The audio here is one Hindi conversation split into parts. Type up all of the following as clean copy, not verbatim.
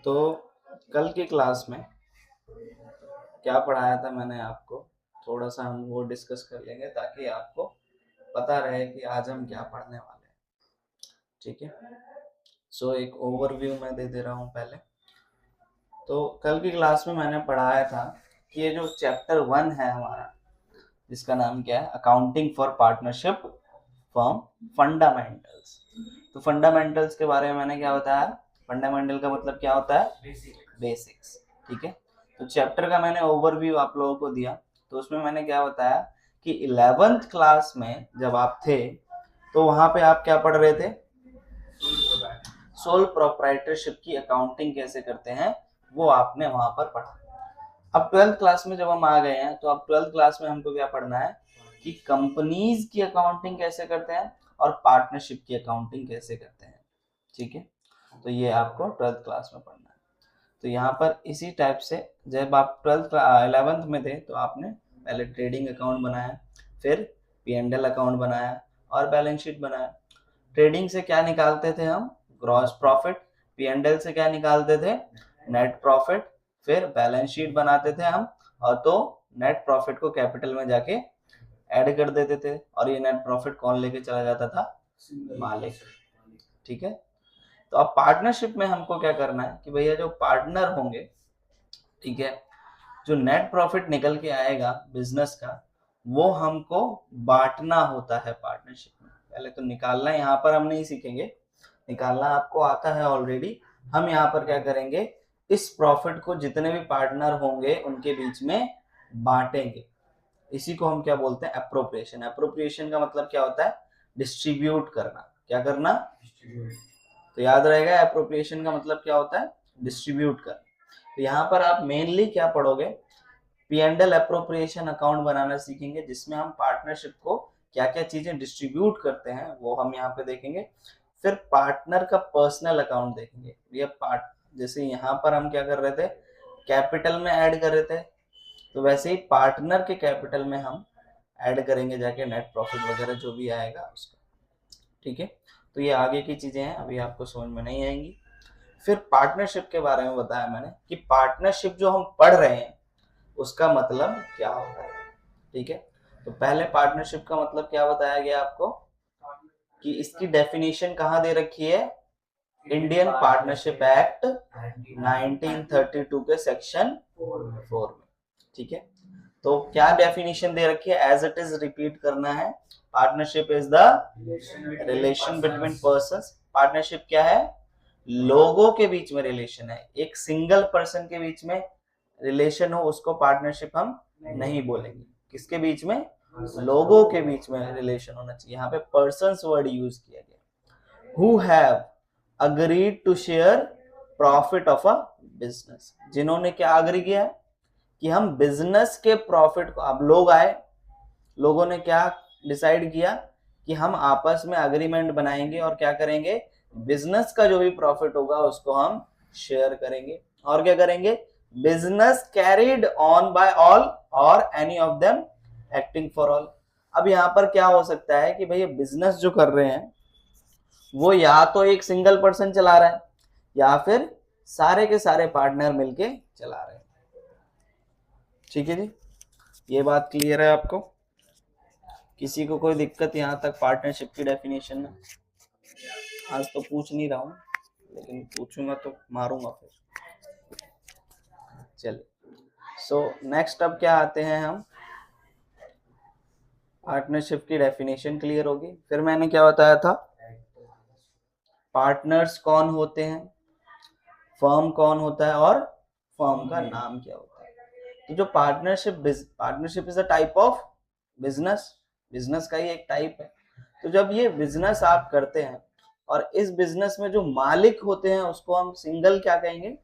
तो कल की क्लास में क्या पढ़ाया था मैंने आपको, थोड़ा सा हम वो डिस्कस कर लेंगे ताकि आपको पता रहे कि आज हम क्या पढ़ने वाले हैं। ठीक है, सो एक ओवरव्यू मैं दे दे रहा हूँ पहले। तो कल की क्लास में मैंने पढ़ाया था कि ये जो चैप्टर 1 है हमारा, जिसका नाम क्या है, accounting for partnership form fundamentals. तो फंडामेंटल्स के बारे में मैंने क्या बताया, फंडामेंटल का मतलब क्या होता है, बेसिक्स। ठीक है, तो चैप्टर का मैंने ओवरव्यू आप लोगों को दिया। तो उसमें मैंने क्या बताया कि 11th क्लास में जब आप थे तो वहां पे आप क्या पढ़ रहे थे, सोल प्रोप्राइटरशिप की अकाउंटिंग कैसे करते हैं वो आपने वहां पर पढ़ा। अब 12th क्लास में जब हम आ गए हैं तो अब 12th क्लास में हमको क्या पढ़ना है कि कंपनीज की अकाउंटिंग कैसे करते हैं और पार्टनरशिप की अकाउंटिंग कैसे करते हैं। ठीक है, तो ये आपको 12th क्लास में पढ़ना है। तो यहाँ पर इसी टाइप से जब आप 11th में थे तो आपने पहले ट्रेडिंग अकाउंट बनाया, फिर P&L अकाउंट बनाया और बैलेंस शीट बनाया। ट्रेडिंग से क्या निकालते थे हम, ग्रॉस प्रॉफिट। P&L से क्या निकालते थे, नेट प्रॉफिट। फिर बैलेंस शीट बनाते थे हम, और तो नेट प्रॉफिट को कैपिटल में जाके ऐड कर देते थे, और ये नेट प्रॉफिट कौन लेके चला जाता था, मालिक। ठीक है, तो अब पार्टनरशिप में हमको क्या करना है कि भैया जो पार्टनर होंगे, ठीक है, जो नेट प्रॉफिट निकल के आएगा बिजनेस का वो हमको बांटना होता है पार्टनरशिप में। पहले तो निकालना यहाँ पर हम नहीं सीखेंगे, निकालना आपको आता है ऑलरेडी। हम यहाँ पर क्या करेंगे, इस प्रॉफिट को जितने भी पार्टनर होंगे उनके बीच में बांटेंगे। इसी को हम क्या बोलते हैं, एप्रोप्रिएशन। एप्रोप्रिएशन का मतलब क्या होता है, डिस्ट्रीब्यूट करना। क्या करना, तो याद रहेगा एप्रोप्रिएशन का मतलब क्या होता है, डिस्ट्रीब्यूट करना। तो यहाँ पर आप मेनली क्या पढ़ोगे, P&L एप्रोप्रिएशन अकाउंट बनाना सीखेंगे, जिसमें हम पार्टनरशिप को क्या क्या चीजें डिस्ट्रीब्यूट करते हैं वो हम यहाँ पे देखेंगे। फिर पार्टनर का पर्सनल अकाउंट देखेंगे। ये पार्ट जैसे यहाँ पर हम क्या कर रहे थे, कैपिटल में ऐड कर रहे थे, तो वैसे ही पार्टनर के कैपिटल में हम ऐड करेंगे जाके नेट प्रॉफिट वगैरह जो भी आएगा उसका। ठीक है, तो ये आगे की चीजें हैं, अभी आपको समझ में नहीं आएंगी। फिर पार्टनरशिप के बारे में बताया मैंने कि पार्टनरशिप जो हम पढ़ रहे हैं उसका मतलब क्या होता है। ठीक है, तो पहले पार्टनरशिप का मतलब क्या बताया गया आपको कि इसकी डेफिनेशन कहाँ दे रखी है, इंडियन पार्टनरशिप एक्ट 1932 के सेक्शन 4 में। ठीक है, तो क्या डेफिनेशन दे रखी है, एज इट इज रिपीट करना है। Partnership is the relation between persons. Partnership क्या है, लोगों के बीच में रिलेशन है। एक सिंगल पर्सन के बीच में रिलेशन हो उसको पार्टनरशिप हम नहीं बोलेंगे। किसके बीच में, लोगों के बीच में रिलेशन होना चाहिए। यहाँ पे पर्सन्स वर्ड यूज किया गया। Who have agreed to share profit of a business, जिन्होंने क्या अग्री किया है कि हम बिजनेस के प्रॉफिट को, अब लोग आए, लोगों ने क्या डिसाइड किया कि हम आपस में अग्रीमेंट बनाएंगे और क्या करेंगे, बिजनेस का जो भी प्रॉफिट होगा उसको हम शेयर करेंगे। और क्या करेंगे, business carried on by all और any of them acting for all. अब यहाँ पर क्या हो सकता है कि भैया बिजनेस जो कर रहे हैं वो या तो एक सिंगल पर्सन चला रहा है या फिर सारे के सारे पार्टनर मिलके चला रहे हैं। ठीक है जी, ये बात क्लियर है आपको, किसी को कोई दिक्कत यहाँ तक पार्टनरशिप की डेफिनेशन में? आज तो पूछ नहीं रहा हूँ, लेकिन पूछूंगा तो मारूंगा फिर। चलिए, सो नेक्स्ट अब क्या आते हैं हम, पार्टनरशिप की डेफिनेशन क्लियर होगी। फिर मैंने क्या बताया था, पार्टनर्स कौन होते हैं, फर्म कौन होता है और फर्म का नाम क्या होता है। तो जो partnership is a type of business, business का ही एक टाइप है। तो जब ये बिजनेस आप करते हैं और इस बिजनेस में जो मालिक होते हैं उसको हम सिंगल क्या कहेंगे,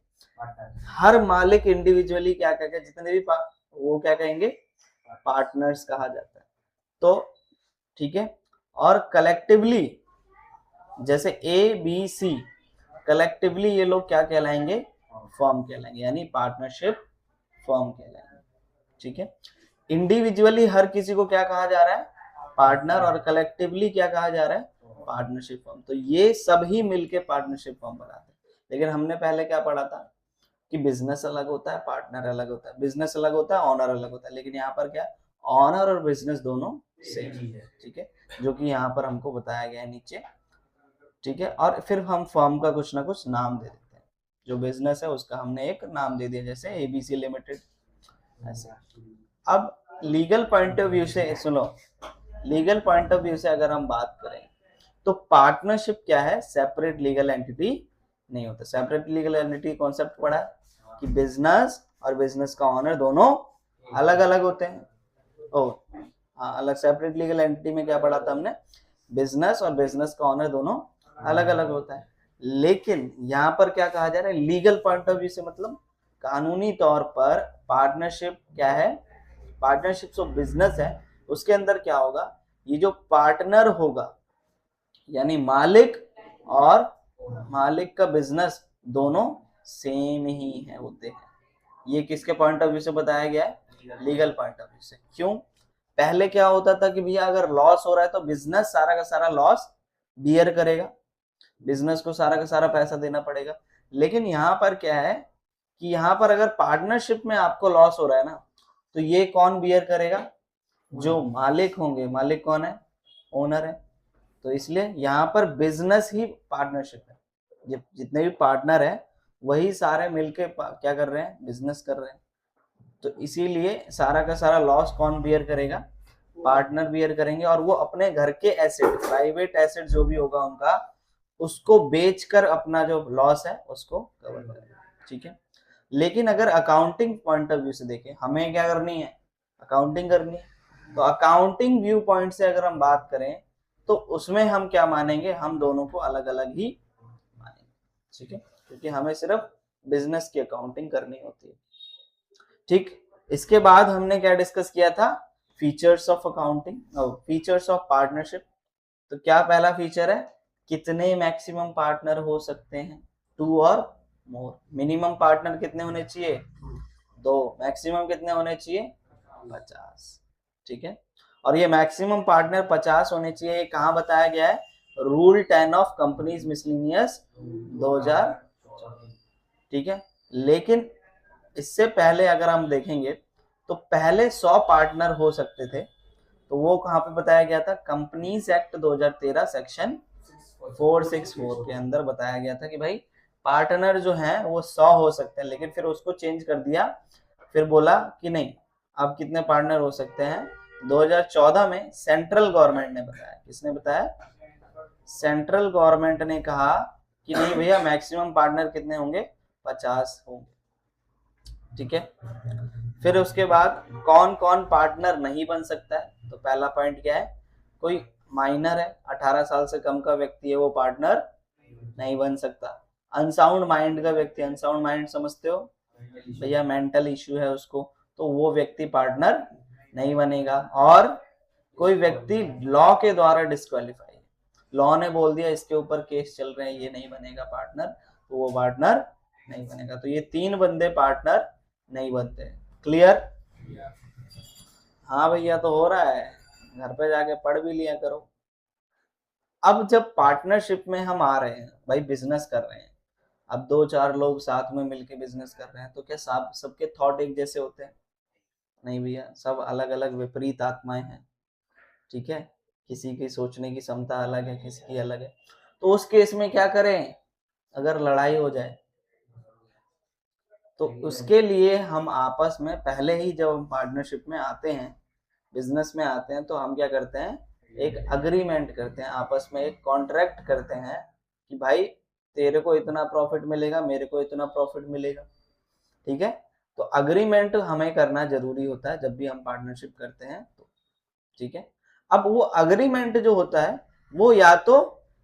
हर मालिक इंडिविजुअली क्या कहेंगे, जितने भी वो क्या कहेंगे, पार्टनर्स कहा जाता है। तो ठीक है, और कलेक्टिवली जैसे ABC, कलेक्टिवली ये लोग क्या कहलाएंगे, फर्म कहलाएंगे, यानी पार्टनरशिप फर्म कहलाएंगे। ठीक है, इंडिविजुअली हर किसी को क्या कहा जा रहा है, पार्टनर, और कलेक्टिवली क्या कहा जा रहा है, पार्टनरशिप फर्म। तो ये सब ही मिलके पार्टनरशिप फर्म बनाते हैं। लेकिन हमने पहले क्या पढ़ा था कि बिजनेस अलग होता है, पार्टनर अलग होता है, बिजनेस अलग होता है, ऑनर अलग होता है, लेकिन यहाँ पर क्या, ऑनर और बिजनेस दोनों सेम है, ठीक है, जो कि यहाँ पर हमको बताया गया है नीचे, ठीक है। और फिर हम फर्म का कुछ ना कुछ नाम दे देते हैं, जो बिजनेस है उसका हमने एक नाम दे दिया, जैसे एबीसी लिमिटेड, ऐसे। अब लीगल पॉइंट ऑफ व्यू से सुनो, लीगल पॉइंट ऑफ व्यू से अगर हम बात करें तो पार्टनरशिप क्या है, सेपरेट लीगल एंटिटी नहीं होता। सेपरेट लीगल एंटिटी कॉन्सेप्ट पढ़ा है कि बिजनेस और बिजनेस का ऑनर दोनों अलग अलग होते हैं। ओ हाँ, अलग सेपरेट लीगल एंटिटी में क्या पढ़ा था हमने, बिजनेस और बिजनेस का ऑनर दोनों अलग अलग होता है। लेकिन यहाँ पर क्या कहा जा रहा है, लीगल पॉइंट ऑफ व्यू से मतलब कानूनी तौर पर पार्टनरशिप क्या है, पार्टनरशिप जो बिजनेस है उसके अंदर क्या होगा, ये जो पार्टनर होगा यानी मालिक और मालिक का बिजनेस दोनों सेम ही है होते हैं। ये किसके पॉइंट ऑफ व्यू से बताया गया है, लीगल पॉइंट ऑफ व्यू से। क्यों, पहले क्या होता था कि भैया अगर लॉस हो रहा है तो बिजनेस सारा का सारा लॉस बियर करेगा, बिजनेस को सारा का सारा पैसा देना पड़ेगा। लेकिन यहाँ पर क्या है कि यहाँ पर अगर पार्टनरशिप में आपको लॉस हो रहा है ना, तो ये कौन बियर करेगा, जो मालिक होंगे। मालिक कौन है, ओनर है। तो इसलिए यहाँ पर बिजनेस ही पार्टनरशिप है, ये जितने भी पार्टनर है वही सारे मिलके क्या कर रहे हैं, बिजनेस कर रहे हैं। तो इसीलिए सारा का सारा लॉस कौन बियर करेगा, पार्टनर बियर करेंगे, और वो अपने घर के एसेट, प्राइवेट एसेट जो भी होगा उनका, उसको बेचकर अपना जो लॉस है उसको कवर करेगा, ठीक है। लेकिन अगर अकाउंटिंग पॉइंट ऑफ व्यू से देखें, हमें क्या करनी है, अकाउंटिंग करनी है, तो अकाउंटिंग व्यू पॉइंट से अगर हम बात करें तो उसमें हम क्या मानेंगे, हम दोनों को अलग अलग ही मानेंगे, ठीक है, क्योंकि हमें सिर्फ बिजनेस की अकाउंटिंग करनी होती है, ठीक। इसके बाद हमने क्या डिस्कस किया था, फीचर्स ऑफ अकाउंटिंग और फीचर्स ऑफ पार्टनरशिप। तो क्या पहला फीचर है, कितने मैक्सिमम पार्टनर हो सकते हैं, 2 और मोर। मिनिमम पार्टनर कितने होने चाहिए, 2, मैक्सिमम कितने होने चाहिए, 50, ठीक है। और ये मैक्सिमम पार्टनर 50 होने चाहिए, ये कहाँ बताया गया है, रूल 10 ऑफ कंपनीज मिसलेनियस 2000, ठीक है। लेकिन इससे पहले अगर हम देखेंगे तो पहले 100 पार्टनर हो सकते थे, तो वो कहाँ पे बताया गया था, कंपनीज एक्ट 2013 सेक्शन 464 के अंदर बताया गया था कि भाई पार्टनर जो हैं वो 100 हो सकते हैं। लेकिन फिर उसको चेंज कर दिया, फिर बोला कि नहीं, अब कितने पार्टनर हो सकते हैं, 2014 में सेंट्रल गवर्नमेंट ने बताया। किसने बताया, सेंट्रल गवर्नमेंट ने कहा कि नहीं भैया मैक्सिमम पार्टनर कितने होंगे, 50 होंगे, ठीक है। फिर उसके बाद कौन कौन पार्टनर नहीं बन सकता है, तो पहला पॉइंट क्या है, कोई माइनर है, 18 साल से कम का व्यक्ति है वो पार्टनर नहीं बन सकता। अनसाउंड माइंड का व्यक्ति, अनसाउंड माइंड समझते हो भैया, मेंटल इश्यू है उसको, तो वो व्यक्ति पार्टनर नहीं बनेगा। और कोई व्यक्ति लॉ के द्वारा डिस्क्वालीफाई, लॉ ने बोल दिया इसके ऊपर केस चल रहे हैं, ये नहीं बनेगा पार्टनर, तो वो पार्टनर नहीं बनेगा। तो ये 3 बंदे पार्टनर नहीं बनते। क्लियर, हाँ भैया तो हो रहा है, घर पे जाके पढ़ भी लिया करो। अब जब पार्टनरशिप में हम आ रहे हैं भाई, बिजनेस कर रहे हैं, अब 2-4 लोग साथ में मिलके बिजनेस कर रहे हैं, तो क्या सबके थॉट एक जैसे होते हैं, नहीं भैया, सब अलग अलग विपरीत आत्माएं हैं, ठीक है। किसी की सोचने की क्षमता अलग है, किसी की अलग है। तो उस केस में क्या करें, अगर लड़ाई हो जाए तो उसके लिए हम आपस में पहले ही, जब हम पार्टनरशिप में आते हैं, बिजनेस में आते हैं, तो हम क्या करते हैं, एक अग्रीमेंट करते हैं, आपस में एक कॉन्ट्रैक्ट करते हैं कि भाई तेरे को इतना प्रॉफिट मिलेगा, मेरे को इतना प्रॉफिट मिलेगा, ठीक है। तो अग्रीमेंट हमें करना जरूरी होता है जब भी हम पार्टनरशिप करते हैं, तो ठीक है। अब वो अग्रीमेंट जो होता है वो या तो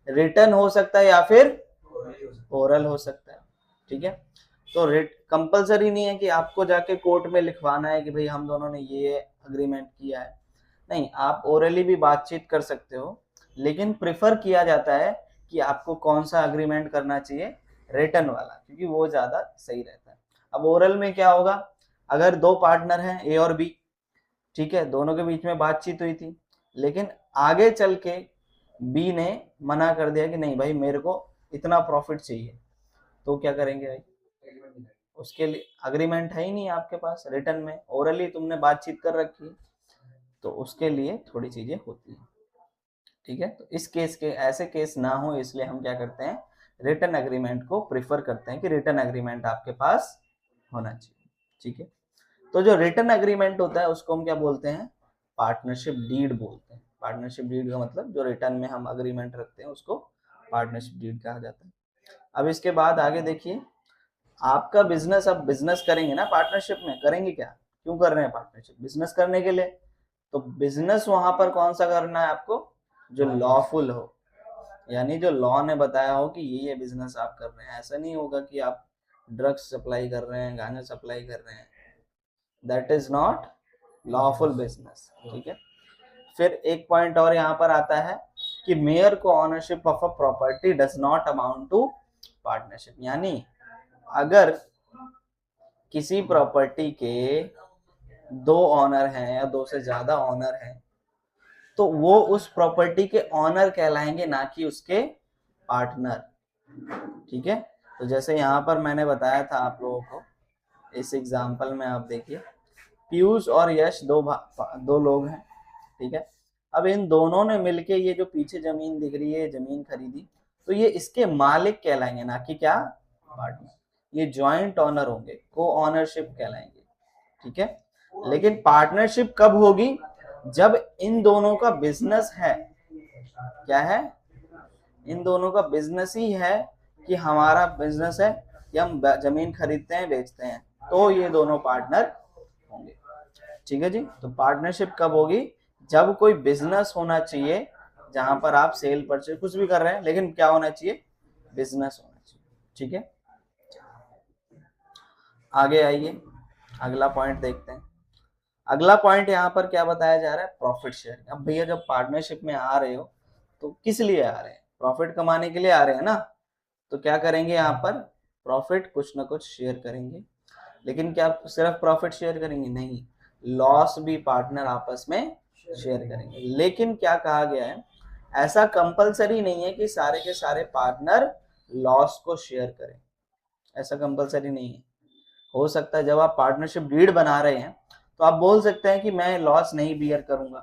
रिटन हो सकता है या फिर ओरल हो सकता है, ठीक है। तो कंपलसरी नहीं है कि आपको जाके कोर्ट में लिखवाना है कि भाई हम दोनों ने ये अग्रीमेंट किया है, नहीं, आप ओरली भी बातचीत कर सकते हो। लेकिन प्रेफर किया जाता है कि आपको कौन सा अग्रीमेंट करना चाहिए, रिटन वाला, क्योंकि वो ज्यादा सही रहता है। अब ओरल में क्या होगा, अगर 2 पार्टनर हैं ए और बी, ठीक है, दोनों के बीच में बातचीत हुई थी, लेकिन आगे चल के बी ने मना कर दिया कि नहीं भाई मेरे को इतना प्रॉफिट चाहिए, तो क्या करेंगे भाई, उसके लिए अग्रीमेंट है ही नहीं आपके पास, रिटर्न में ओरली तुमने बातचीत कर रखी है, तो उसके लिए थोड़ी चीजें होती है। ठीक है, तो इस केस के ऐसे केस ना हो इसलिए हम क्या करते हैं, रिटर्न एग्रीमेंट को प्रिफर करते हैं कि रिटर्न एग्रीमेंट आपके पास होना चाहिए। ठीक है, तो जो रिटर्न एग्रीमेंट होता है उसको हम क्या बोलते हैं, पार्टनरशिप डीड बोलते हैं। पार्टनरशिप डीड का मतलब जो रिटर्न में हम अग्रीमेंट रखते हैं उसको पार्टनरशिप डीड कहा जाता है। अब इसके बाद आगे देखिए, आपका बिजनेस, अब बिजनेस करेंगे ना पार्टनरशिप में, करेंगे क्या, क्यों कर रहे हैं पार्टनरशिप, बिजनेस करने के लिए। तो बिजनेस वहां पर कौन सा करना है आपको, जो लॉफुल हो, यानी जो लॉ ने बताया हो कि ये बिजनेस आप कर रहे हैं। ऐसा नहीं होगा कि आप ड्रग्स सप्लाई कर रहे हैं, गांजा सप्लाई कर रहे हैं, that is not lawful business. ठीक है, फिर एक पॉइंट और यहाँ पर आता है कि मेयर को ownership of a property does not amount to partnership, यानी अगर किसी प्रॉपर्टी के 2 ऑनर हैं या 2 से ज्यादा ऑनर हैं, तो वो उस प्रॉपर्टी के ऑनर कहलाएंगे, ना कि उसके पार्टनर। ठीक है, तो जैसे यहाँ पर मैंने बताया था आप लोगों को, इस एग्जांपल में आप देखिए, पीयूष और यश दो लोग हैं। ठीक है, अब इन दोनों ने मिलके ये जो पीछे जमीन दिख रही है, जमीन खरीदी, तो ये इसके मालिक कहलाएंगे, ना कि क्या, पार्टनर। ये जॉइंट ऑनर होंगे, को ऑनरशिप कहलाएंगे। ठीक है, लेकिन पार्टनरशिप कब होगी, जब इन दोनों का बिजनेस है। क्या है, इन दोनों का बिजनेस ही है कि हमारा बिजनेस है कि हम जमीन खरीदते हैं बेचते हैं, तो ये दोनों पार्टनर होंगे। ठीक है जी, तो पार्टनरशिप कब होगी, जब कोई बिजनेस होना चाहिए, जहां पर आप सेल परचेज कुछ भी कर रहे हैं, लेकिन क्या होना चाहिए, बिजनेस होना चाहिए। ठीक है, आगे आइए, अगला पॉइंट देखते हैं। अगला पॉइंट यहाँ पर क्या बताया जा रहा है, प्रॉफिट शेयर। अब भैया जब पार्टनरशिप में आ रहे हो तो किस लिए आ रहे हैं, प्रॉफिट कमाने के लिए आ रहे हैं ना, तो क्या करेंगे यहाँ पर, प्रॉफिट कुछ ना कुछ शेयर करेंगे। लेकिन क्या सिर्फ प्रॉफिट शेयर करेंगे, नहीं, लॉस भी पार्टनर आपस में शेयर करेंगे। लेकिन क्या कहा गया है, ऐसा कंपलसरी नहीं है कि सारे के सारे पार्टनर लॉस को शेयर करें, ऐसा कंपलसरी नहीं है। हो सकता है जब आप पार्टनरशिप डीड बना रहे हैं तो आप बोल सकते हैं कि मैं लॉस नहीं बियर करूंगा,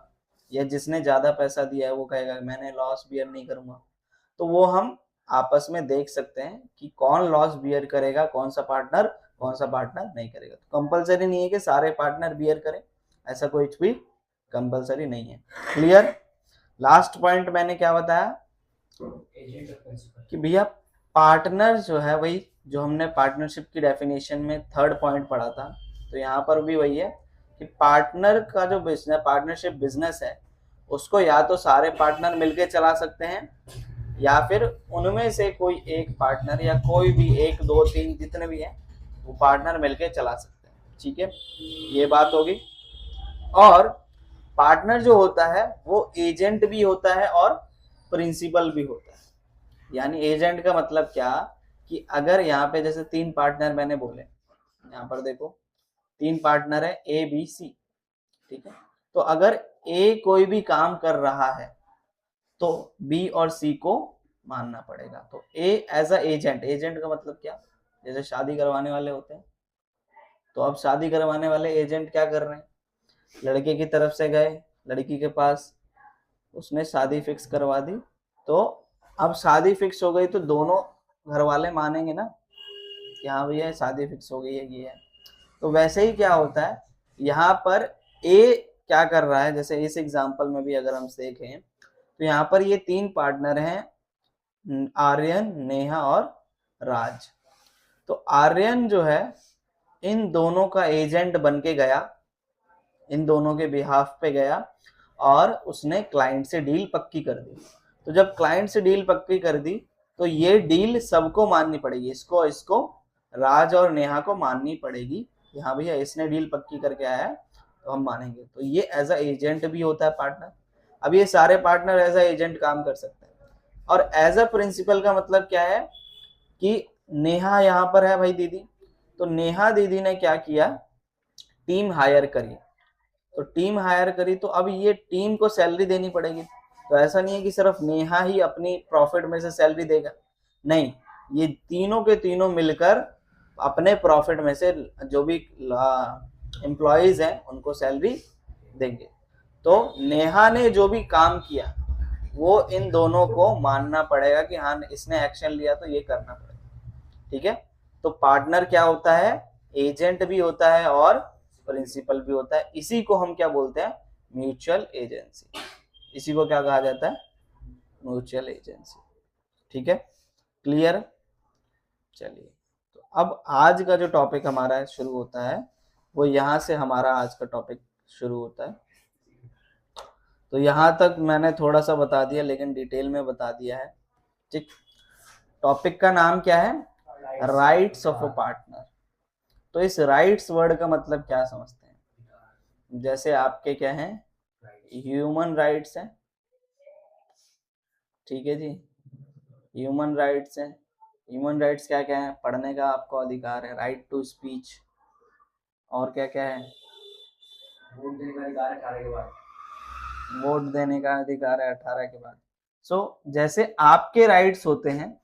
या जिसने ज्यादा पैसा दिया है वो कहेगा मैंने लॉस बियर नहीं करूंगा। तो वो हम आपस में देख सकते हैं कि कौन लॉस बियर करेगा, कौन सा पार्टनर नहीं करेगा। तो कंपलसरी नहीं है कि सारे पार्टनर बियर करें, ऐसा कुछ भी कंपलसरी नहीं है। क्लियर। लास्ट पॉइंट मैंने क्या बताया कि भैया पार्टनर जो है, वही जो हमने पार्टनरशिप की डेफिनेशन में थर्ड पॉइंट पढ़ा था, तो यहाँ पर भी वही है कि पार्टनर का जो बिजनेस, पार्टनरशिप बिजनेस है, उसको या तो सारे पार्टनर मिलके चला सकते हैं, या फिर उनमें से कोई एक पार्टनर, या कोई भी 1 2 3 जितने भी हैं वो पार्टनर मिलके चला सकते हैं। ठीक है, ये बात होगी। और पार्टनर जो होता है वो एजेंट भी होता है और प्रिंसिपल भी होता है। यानी एजेंट का मतलब क्या, कि अगर यहाँ पे जैसे 3 पार्टनर मैंने बोले, यहाँ पर देखो 3 पार्टनर है ए बी सी। ठीक है, तो अगर ए कोई भी काम कर रहा है तो बी और सी को मानना पड़ेगा। तो ए एज अ एजेंट, एजेंट का मतलब क्या, जैसे शादी करवाने वाले होते हैं, तो अब शादी करवाने वाले एजेंट क्या कर रहे हैं, लड़के की तरफ से गए लड़की के पास, उसने शादी फिक्स करवा दी, तो अब शादी फिक्स हो गई तो दोनों घर वाले मानेंगे ना कि हाँ भैया शादी फिक्स हो गई है, ये है। तो वैसे ही क्या होता है, यहाँ पर ए क्या कर रहा है, जैसे इस एग्जांपल में भी अगर हम देखें तो यहाँ पर ये 3 पार्टनर हैं, आर्यन, नेहा और राज। तो आर्यन जो है इन दोनों का एजेंट बन के गया, इन दोनों के बिहाफ पे गया और उसने क्लाइंट से डील पक्की कर दी। तो जब क्लाइंट से डील पक्की कर दी तो ये डील सबको माननी पड़ेगी, इसको राज और नेहा को माननी पड़ेगी कि हाँ भैया इसने डील पक्की करके आया है तो हम मानेंगे। तो ये एज अ एजेंट भी होता है पार्टनर। अब ये सारे पार्टनर एज अ एजेंट काम कर सकते हैं। और एज अ प्रिंसिपल का मतलब क्या है कि नेहा यहाँ पर है भाई दीदी, तो नेहा दीदी ने क्या किया, टीम हायर करी। तो टीम हायर करी तो अब ये टीम को सैलरी देनी पड़ेगी। तो ऐसा नहीं है कि सिर्फ नेहा ही अपनी प्रॉफिट में से सैलरी देगा, नहीं, ये तीनों के तीनों मिलकर अपने प्रॉफिट में से जो भी एम्प्लॉयज हैं उनको सैलरी देंगे। तो नेहा ने जो भी काम किया वो इन दोनों को मानना पड़ेगा कि हाँ इसने एक्शन लिया तो ये करना पड़ेगा। ठीक है, तो पार्टनर क्या होता है, एजेंट भी होता है और प्रिंसिपल भी होता है। इसी को हम क्या बोलते हैं, म्यूचुअल एजेंसी। इसी को क्या कहा जाता है, म्यूचुअल एजेंसी। ठीक है, क्लियर। चलिए, तो अब आज का जो टॉपिक हमारा शुरू होता है वो यहाँ से हमारा आज का टॉपिक शुरू होता है। तो यहाँ तक मैंने थोड़ा सा बता दिया लेकिन डिटेल में बता दिया है। ठीक, टॉपिक का नाम क्या है, राइट्स ऑफ अ पार्टनर। तो इस राइट्स वर्ड का मतलब क्या समझते हैं, जैसे आपके क्या हैं, ह्यूमन राइट्स हैं। ठीक है जी, ह्यूमन राइट्स हैं। ह्यूमन राइट्स क्या क्या है, पढ़ने का आपको अधिकार है, राइट टू स्पीच, और क्या क्या है, वोट देने का अधिकार है 18 के बाद, वोट देने का अधिकार है 18 के बाद। सो जैसे आपके राइट्स होते हैं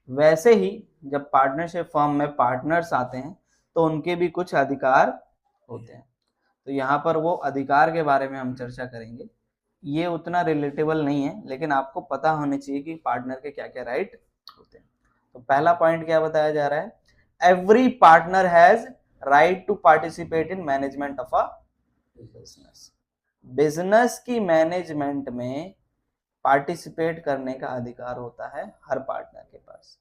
वैसे ही जब पार्टनरशिप फर्म में पार्टनर्स आते हैं तो उनके भी कुछ अधिकार होते हैं। तो यहाँ पर वो अधिकार के बारे में हम चर्चा करेंगे। ये उतना रिलेटेबल नहीं है लेकिन आपको पता होने चाहिए कि पार्टनर के क्या क्या राइट होते हैं। तो पहला पॉइंट क्या बताया जा रहा है, every partner has right to participate in management of a business. Business की मैनेजमेंट में पार्टिसिपेट करने का अधिकार होता है हर पार्टनर के पास।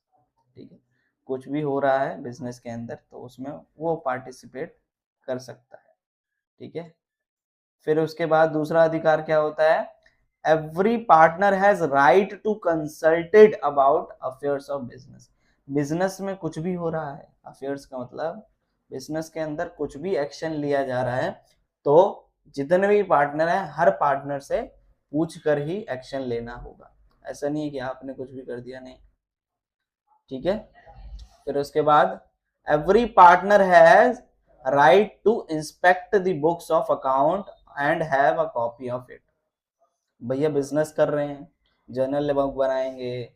ठीक है, कुछ भी हो रहा है बिजनेस के अंदर तो उसमें वो पार्टिसिपेट कर सकता है। ठीक है, फिर उसके बाद दूसरा अधिकार क्या होता है, every partner has right to consulted about affairs of business. Business में कुछ भी हो रहा है, अफेयर्स का मतलब बिजनेस के अंदर कुछ भी एक्शन लिया जा रहा है तो जितने भी पार्टनर हैं हर पार्टनर से पूछ कर ही एक्शन लेना होगा। ऐसा नहीं है कि आपने कुछ भी कर दिया, नहीं। ठीक है, फिर उसके बाद every partner has right to inspect the books of account and have a copy of it. भैया बिजनेस कर रहे हैं, जर्नल बुक बनाएंगे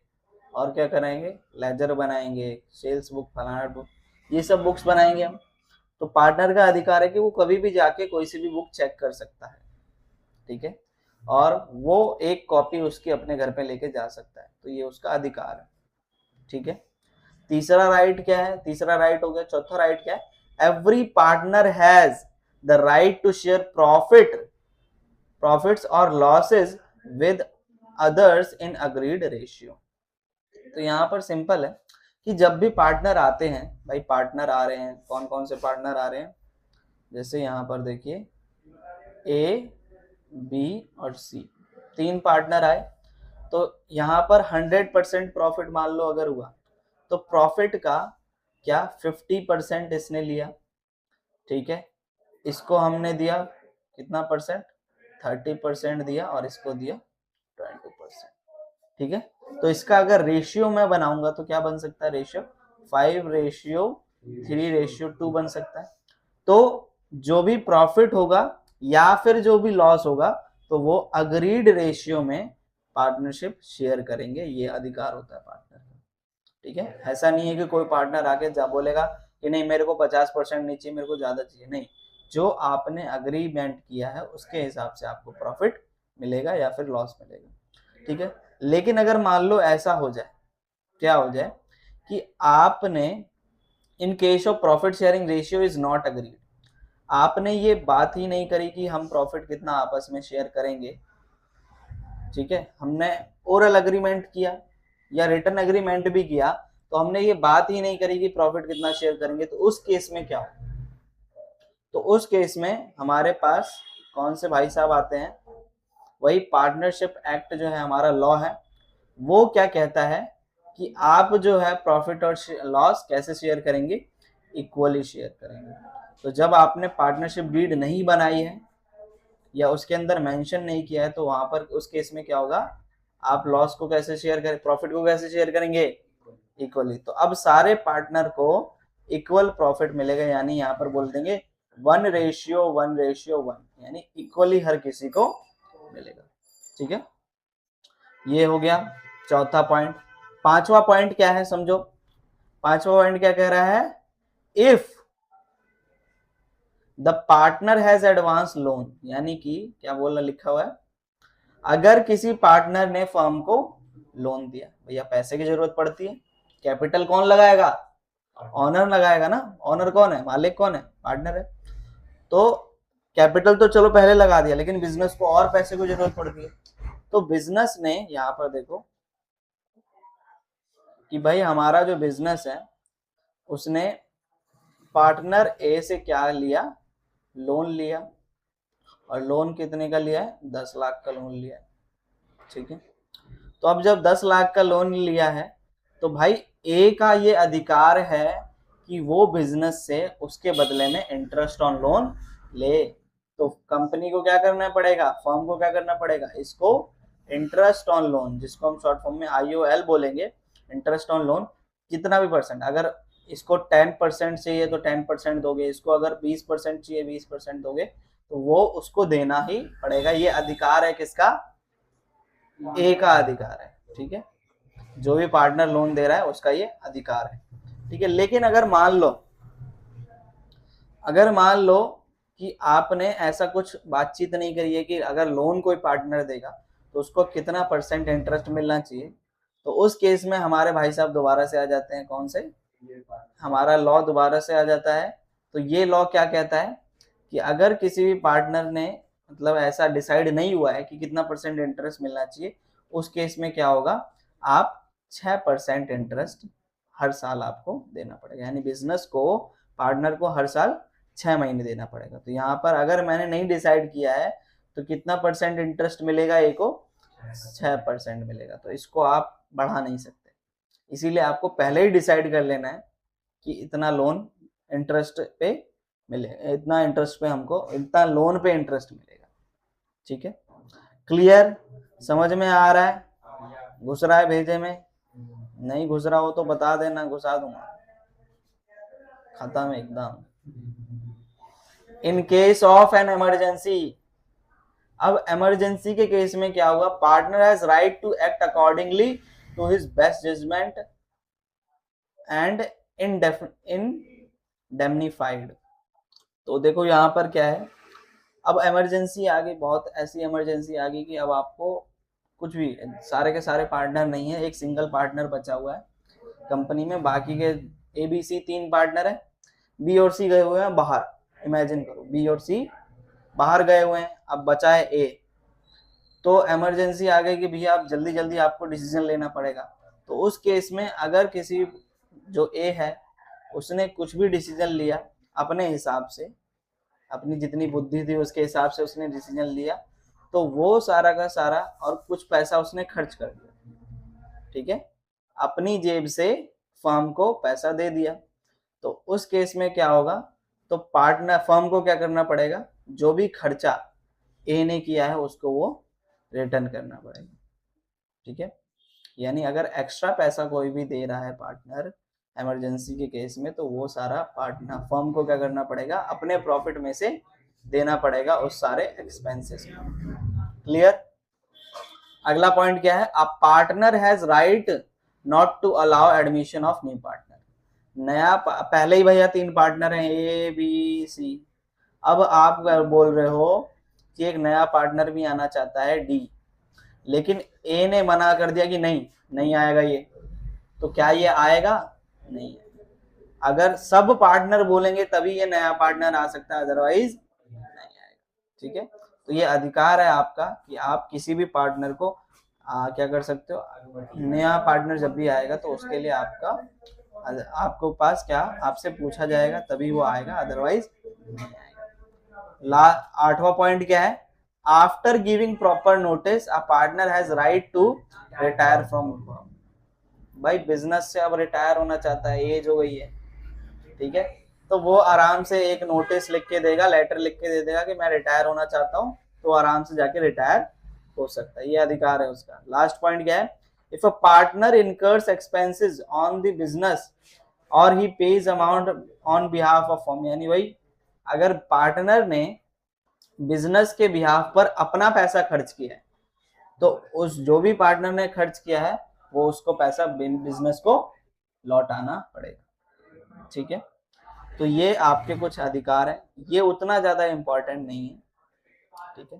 और क्या कराएंगे, लेजर बनाएंगे, सेल्स बुक, फलाना बुक, ये सब बुक्स बनाएंगे हम। तो पार्टनर का अधिकार है कि वो कभी भी जाके कोई सी भी बुक चेक कर सकता है। ठीक है, और वो एक कॉपी उसकी अपने घर पे लेके जा सकता है, तो ये उसका अधिकार है। ठीक है, तीसरा राइट क्या है, तीसरा राइट हो गया। चौथा राइट क्या है, every partner has the right to share profits और losses with others in agreed ratio. तो यहाँ पर सिंपल है कि जब भी पार्टनर आते हैं, भाई पार्टनर आ रहे हैं, कौन कौन से पार्टनर आ रहे हैं, जैसे यहाँ पर देखिए ए, बी और सी, तीन पार्टनर आए। तो यहाँ पर 100% प्रॉफिट मान लो अगर हुआ तो प्रॉफिट का क्या 50% इसने लिया। ठीक है, इसको हमने दिया कितना परसेंट, 30% दिया और इसको दिया 20%। ठीक है, तो इसका अगर रेशियो मैं बनाऊंगा तो क्या बन सकता है, रेशियो 5:3:2 बन सकता है। तो जो भी प्रॉफिट होगा या फिर जो भी लॉस होगा तो वो अग्रीड रेशियो में पार्टनरशिप शेयर करेंगे, ये अधिकार होता है पार्टनर का। ठीक है, ऐसा नहीं है कि कोई पार्टनर आके जा बोलेगा कि नहीं मेरे को 50% नहीं चाहिए, मेरे को ज्यादा चाहिए, नहीं। जो आपने अग्रीमेंट किया है उसके हिसाब से आपको प्रॉफिट मिलेगा या फिर लॉस मिलेगा। ठीक है, लेकिन अगर मान लो ऐसा हो जाए, क्या हो जाए कि आपने इन case of profit sharing ratio is not agreed, आपने ये बात ही नहीं करी कि हम प्रॉफिट कितना आपस में शेयर करेंगे। ठीक है, हमने ओरल अग्रीमेंट किया या रिटर्न अग्रीमेंट भी किया तो हमने ये बात ही नहीं करी कि प्रॉफिट कितना शेयर करेंगे, तो उस केस में क्या हो, तो उस केस में हमारे पास कौन से भाई साहब आते हैं, वही पार्टनरशिप एक्ट जो है हमारा लॉ है, वो क्या कहता है कि आप जो है प्रॉफिट और लॉस कैसे शेयर करेंगे, इक्वली शेयर करेंगे। तो जब आपने पार्टनरशिप डीड नहीं बनाई है या उसके अंदर मेंशन नहीं किया है तो वहां पर उस केस में क्या होगा, आप लॉस को कैसे शेयर करें, प्रॉफिट को कैसे शेयर करेंगे, इक्वली। तो अब सारे पार्टनर को इक्वल प्रॉफिट मिलेगा, यानी यहाँ पर बोल देंगे 1:1:1, यानी इक्वली हर किसी को मिलेगा। ठीक है, ये हो गया चौथा पॉइंट। पांचवा पॉइंट क्या है समझो, 5वां पॉइंट क्या कह रहा है, if the partner has advance loan, यानी कि क्या बोलना लिखा हुआ है, अगर किसी पार्टनर ने फर्म को लोन दिया, भैया पैसे की जरूरत पड़ती है, कैपिटल कौन लगाएगा, ऑनर लगाएगा ना, ऑनर कौन है, मालिक कौन है, पार्टनर है, तो कैपिटल तो चलो पहले लगा दिया, लेकिन बिजनेस को और पैसे की जरूरत पड़ती है, तो बिजनेस ने यहां पर देखो कि भाई हमारा जो बिजनेस है उसने पार्टनर ए से क्या लिया, लोन लिया, और लोन कितने का लिया है, 10 लाख का लोन लिया है, ठीक है। तो अब जब 10 लाख का लोन लिया है तो भाई ए का ये अधिकार है कि वो बिजनेस से उसके बदले में इंटरेस्ट ऑन लोन ले, तो कंपनी को क्या करना पड़ेगा, फर्म को क्या करना पड़ेगा, इसको इंटरेस्ट ऑन लोन, जिसको हम शॉर्ट फॉर्म में IOL बोलेंगे, इंटरेस्ट ऑन लोन, कितना भी परसेंट, अगर इसको 10% चाहिए तो 10% दोगे, इसको अगर 20% चाहिए 20% दोगे, तो वो उसको देना ही पड़ेगा। ये अधिकार है किसका, ए का अधिकार है, ठीक है, जो भी पार्टनर लोन दे रहा है उसका ये अधिकार है, ठीक है। लेकिन अगर मान लो कि आपने ऐसा कुछ बातचीत नहीं करी है कि अगर लोन कोई पार्टनर देगा तो उसको कितना % इंटरेस्ट मिलना चाहिए, तो उस केस में हमारे भाई साहब दोबारा से आ जाते हैं, कौन से, हमारा लॉ दोबारा से आ जाता है। तो ये लॉ क्या कहता है कि अगर किसी भी पार्टनर ने मतलब ऐसा डिसाइड नहीं हुआ है कि कितना % इंटरेस्ट मिलना चाहिए, उस केस में क्या होगा, आप 6% इंटरेस्ट हर साल आपको देना पड़ेगा, यानी बिजनेस को, पार्टनर को हर साल 6 महीने देना पड़ेगा। तो यहाँ पर अगर मैंने नहीं डिसाइड किया है तो कितना % इंटरेस्ट मिलेगा, ए को 6% मिलेगा, तो इसको आप बढ़ा नहीं सकते, इसीलिए आपको पहले ही डिसाइड कर लेना है कि इतना लोन इंटरेस्ट पे मिलेगा, इतना इंटरेस्ट पे हमको, इतना लोन पे इंटरेस्ट मिलेगा, ठीक है। क्लियर, समझ में आ रहा है, घुस रहा है भेजे में, नहीं घुस रहा हो तो बता देना, घुसा दूंगा, खत्म एकदम। In case of an emergency, अब इमरजेंसी के केस में क्या हुआ, partner has right to act accordingly to his best judgment and indemnified. तो देखो यहाँ पर क्या है, अब इमरजेंसी आ गई, बहुत ऐसी इमरजेंसी आ गई कि अब आपको कुछ भी, सारे के सारे पार्टनर नहीं है, एक सिंगल पार्टनर बचा हुआ है कंपनी में, बाकी के ABC 3 पार्टनर है, B और C गए हुए हैं बाहर, इमेजिन करो B और C बाहर गए हुए हैं, अब बचा है A, तो इमरजेंसी आ गई कि भैया आप जल्दी जल्दी आपको डिसीजन लेना पड़ेगा। तो उस केस में अगर किसी, जो A है उसने कुछ भी डिसीजन लिया अपने हिसाब से, अपनी जितनी बुद्धि थी उसके हिसाब से उसने डिसीजन लिया, तो वो सारा का सारा और कुछ पैसा उसने खर्च कर दिया, ठीक है, अपनी जेब से फर्म को पैसा दे दिया, तो उस केस में क्या होगा, तो पार्टनर, फर्म को क्या करना पड़ेगा, जो भी खर्चा ए ने किया है उसको वो रिटर्न करना पड़ेगा, ठीक है। यानी अगर एक्स्ट्रा पैसा कोई भी दे रहा है पार्टनर इमरजेंसी के केस में, तो वो सारा पार्टनर, फर्म को क्या करना पड़ेगा, अपने प्रॉफिट में से देना पड़ेगा उस सारे एक्सपेंसेस में। क्लियर। अगला पॉइंट क्या है, a partner has right not to allow admission of new partner. नया, पहले ही भैया 3 पार्टनर हैं ABC, अब आप बोल रहे हो कि एक नया पार्टनर भी आना चाहता है D, लेकिन A ने मना कर दिया कि नहीं आएगा ये, तो क्या ये आएगा, नहीं। अगर सब पार्टनर बोलेंगे तभी ये नया पार्टनर आ सकता है, अदरवाइज नहीं आएगा, ठीक है। तो ये अधिकार है आपका कि आप किसी भी पार्टनर को क्या कर सकते हो, नया पार्टनर जब भी आएगा तो उसके लिए आपको पास क्या, आपसे पूछा जाएगा तभी वो आएगा, अदरवाइज नहीं आएगा। 8वां पॉइंट क्या है, after giving proper notice a partner has right to retire from firm. भाई बिजनेस से अब रिटायर होना चाहता है, एज हो गई है, ठीक है, तो वो आराम से एक नोटिस लिख के देगा, लेटर लिख के दे देगा कि मैं रिटायर होना चाहता हूँ, तो आराम से जाके रिटायर हो सकता है, ये अधिकार है उसका। लास्ट पॉइंट क्या है, if a partner incurs expenses on the business और he pays amount on behalf of firm, यानी भाई अगर पार्टनर ने बिजनेस के बिहाफ पर अपना पैसा खर्च किया है, तो उस जो भी पार्टनर ने खर्च किया है वो उसको पैसा बिजनेस को लौटाना पड़ेगा। ठीक है, तो ये आपके कुछ अधिकार है, ये उतना ज्यादा इंपॉर्टेंट नहीं है। ठीक है,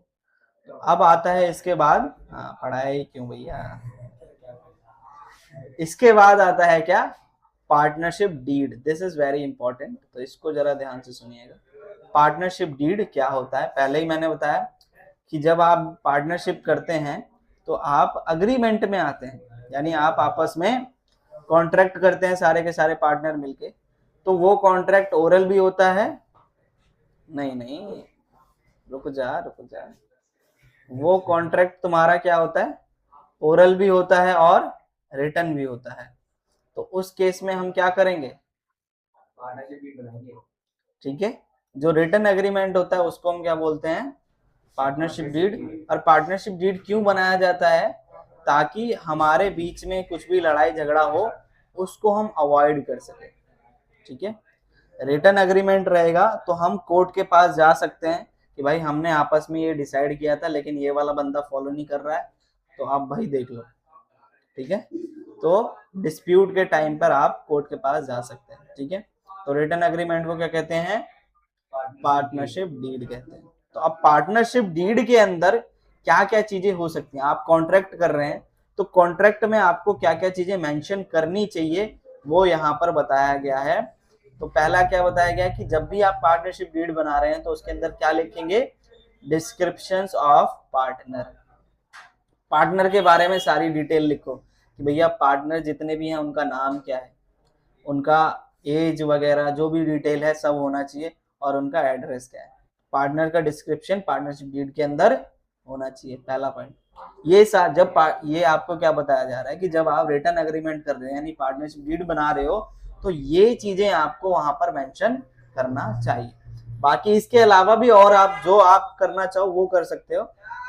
तो अब आता है इसके बाद, हाँ पढ़ाई क्यों भैया, इसके बाद आता है क्या, partnership deed. This is very important, तो इसको जरा ध्यान से सुनिएगा। पार्टनरशिप डीड क्या होता है, पहले ही मैंने बताया कि जब आप पार्टनरशिप करते हैं तो आप अग्रीमेंट में आते हैं, यानी आप आपस में कॉन्ट्रैक्ट करते हैं सारे के सारे पार्टनर मिलके। तो वो कॉन्ट्रैक्ट ओरल भी होता है, नहीं नहीं रुक जा, वो कॉन्ट्रैक्ट तुम्हारा क्या होता है, ओरल भी होता है और रिटर्न भी होता है। तो उस केस में हम क्या करेंगे, ठीक है, जो रिटर्न एग्रीमेंट होता है उसको हम क्या बोलते हैं, पार्टनरशिप डीड। और पार्टनरशिप डीड क्यों बनाया जाता है, ताकि हमारे बीच में कुछ भी लड़ाई झगड़ा हो उसको हम अवॉइड कर सके। ठीक है, रिटर्न एग्रीमेंट रहेगा तो हम कोर्ट के पास जा सकते हैं कि भाई हमने आपस में ये डिसाइड किया था लेकिन ये वाला बंदा फॉलो नहीं कर रहा है, तो आप भाई देख लो। ठीक है, तो डिस्प्यूट के टाइम पर आप कोर्ट के पास जा सकते हैं। ठीक है, तो रिटर्न एग्रीमेंट को क्या कहते हैं, पार्टनरशिप डीड कहते हैं। तो अब पार्टनरशिप डीड के अंदर क्या क्या चीजें हो सकती हैं, आप कॉन्ट्रैक्ट कर रहे हैं तो कॉन्ट्रैक्ट में आपको क्या क्या चीजें मेंशन करनी चाहिए वो यहाँ पर बताया गया है। तो पहला क्या बताया गया कि जब भी आप पार्टनरशिप डीड बना रहे हैं तो उसके अंदर क्या लिखेंगे, डिस्क्रिप्शंस ऑफ पार्टनर। पार्टनर के बारे में सारी डिटेल लिखो कि भैया पार्टनर जितने भी हैं उनका नाम क्या है, उनका एज वगैरह जो भी डिटेल है सब होना चाहिए, और उनका एड्रेस क्या है। पार्टनर का डिस्क्रिप्शन पार्टनरशिप डीड के अंदर होना चाहिए, पहला पॉइंट। ये ये आपको क्या बताया जा रहा है कि जब आप रिटर्न एग्रीमेंट कर रहे हैं यानी पार्टनरशिप डीड बना रहे हो तो ये चीजें आपको वहां पर मेंशन करना चाहिए। बाकी इसके अलावा भी और आप जो आप करना चाहो वो कर सकते हो,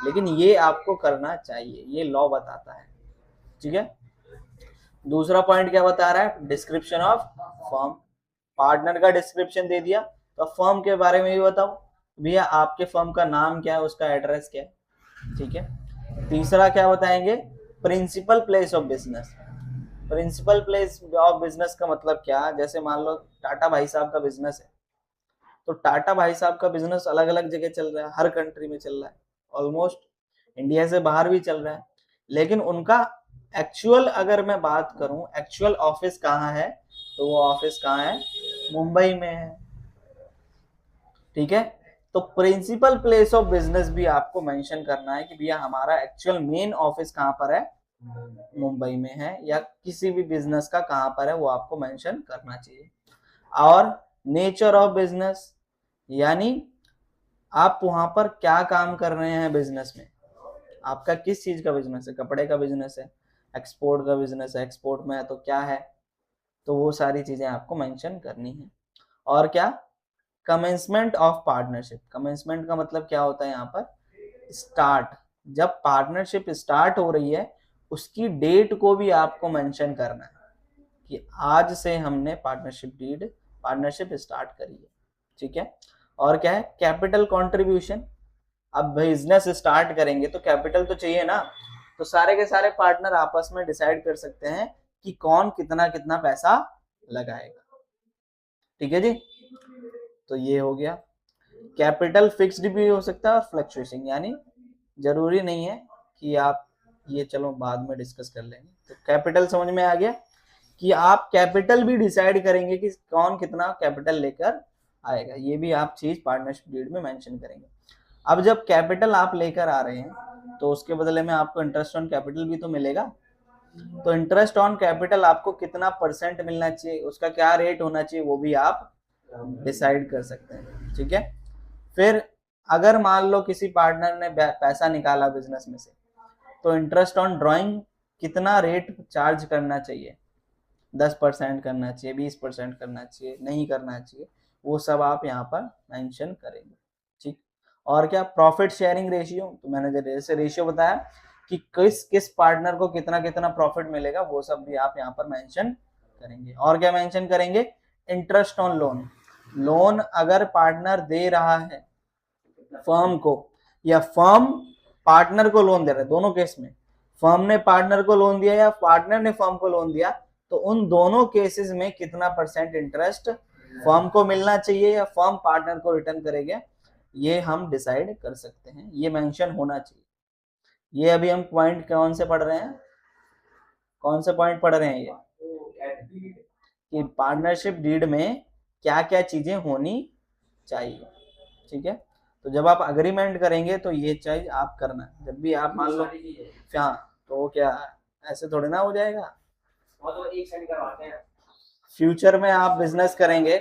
लेकिन ये आपको करना चाहिए, ये लॉ बताता है। ठीक है, दूसरा पॉइंट क्या बता रहा है, डिस्क्रिप्शन ऑफ फर्म। पार्टनर का डिस्क्रिप्शन दे दिया तो फर्म के बारे में भी बताओ, भैया आपके फर्म का नाम क्या है, उसका एड्रेस क्या है। ठीक है, तीसरा क्या बताएंगे, principal place of business. Principal place of business का मतलब क्या, जैसे मान लो टाटा भाई साहब का बिजनेस है, तो टाटा भाई साहब का बिजनेस अलग अलग जगह चल रहा है, हर कंट्री में चल रहा है, ऑलमोस्ट इंडिया से बाहर भी चल रहा है, लेकिन उनका एक्चुअल अगर मैं बात करूं एक्चुअल ऑफिस कहाँ है, तो वो ऑफिस कहाँ है, मुंबई में है। ठीक है, तो प्रिंसिपल प्लेस ऑफ बिजनेस भी आपको मेंशन करना है कि भैया हमारा एक्चुअल मेन ऑफिस कहाँ पर है, मुंबई में है, या किसी भी बिजनेस का कहाँ पर है वो आपको मेंशन करना चाहिए। और नेचर ऑफ बिजनेस, यानी आप वहां पर क्या काम कर रहे हैं बिजनेस में, आपका किस चीज का बिजनेस है, कपड़े का बिजनेस है, एक्सपोर्ट का बिजनेस है, एक्सपोर्ट में है तो क्या है, तो वो सारी चीजें आपको मेंशन करनी है। और क्या, कमेंसमेंट ऑफ पार्टनरशिप। कमेंसमेंट का मतलब क्या होता है यहाँ पर, स्टार्ट, जब पार्टनरशिप स्टार्ट हो रही है उसकी डेट को भी आपको मेंशन करना है कि आज से हमने पार्टनरशिप स्टार्ट करी है। ठीक है, और क्या है, कैपिटल कंट्रीब्यूशन। अब बिजनेस स्टार्ट करेंगे तो कैपिटल तो चाहिए ना, तो सारे के सारे पार्टनर आपस में डिसाइड कर सकते हैं कि कौन कितना कितना पैसा लगाएगा। ठीक है जी, तो ये हो गया। कैपिटल फिक्स्ड भी हो सकता है और फ्लक्चुएशन, यानी जरूरी नहीं है कि आप ये, चलो बाद में डिस्कस कर लेंगे। तो कैपिटल समझ में आ गया कि आप कैपिटल भी डिसाइड करेंगे कि कौन कितना कैपिटल लेकर आएगा, ये भी आप चीज पार्टनरशिप डीड में मेंशन करेंगे। अब जब कैपिटल आप लेकर आ रहे हैं तो उसके बदले में आपको इंटरेस्ट ऑन कैपिटल भी तो मिलेगा, तो इंटरेस्ट ऑन कैपिटल आपको कितना परसेंट मिलना चाहिए, उसका क्या रेट होना चाहिए, वो भी आप डिसाइड कर सकते हैं। ठीक है, फिर अगर मान लो किसी पार्टनर ने पैसा निकाला बिजनेस में से, तो इंटरेस्ट ऑन ड्रॉइंग कितना रेट चार्ज करना चाहिए, 10% करना चाहिए, 20% करना चाहिए, नहीं करना चाहिए, वो सब आप यहाँ पर मेंशन करेंगे। ठीक, और क्या, प्रॉफिट शेयरिंग रेशियो, तो मैंने जैसे रेशियो बताया कि किस किस पार्टनर को कितना कितना प्रॉफिट मिलेगा, वो सब भी आप यहाँ पर मेंशन करेंगे। और क्या मेंशन करेंगे, इंटरेस्ट ऑन लोन। लोन अगर पार्टनर दे रहा है फर्म को या फर्म पार्टनर को लोन दे रहा है, दोनों केस में फर्म ने पार्टनर को लोन दिया या पार्टनर ने फर्म को लोन दिया, तो उन दोनों केसेस में कितना % इंटरेस्ट फर्म को मिलना चाहिए या फर्म पार्टनर को रिटर्न करेगा, ये हम डिसाइड कर सकते हैं, ये मेंशन होना चाहिए। ये अभी हम पॉइंट कौन से पढ़ रहे हैं, कौन से पॉइंट पढ़ रहे हैं ये, कि पार्टनरशिप डीड में क्या क्या चीजें होनी चाहिए। ठीक है, तो जब आप अग्रीमेंट करेंगे तो ये चीज आप करना, जब भी आप मान लो, हाँ, तो क्या ऐसे थोड़ी ना हो जाएगा। तो एक साइन करवाते हैं। फ्यूचर में आप बिजनेस करेंगे,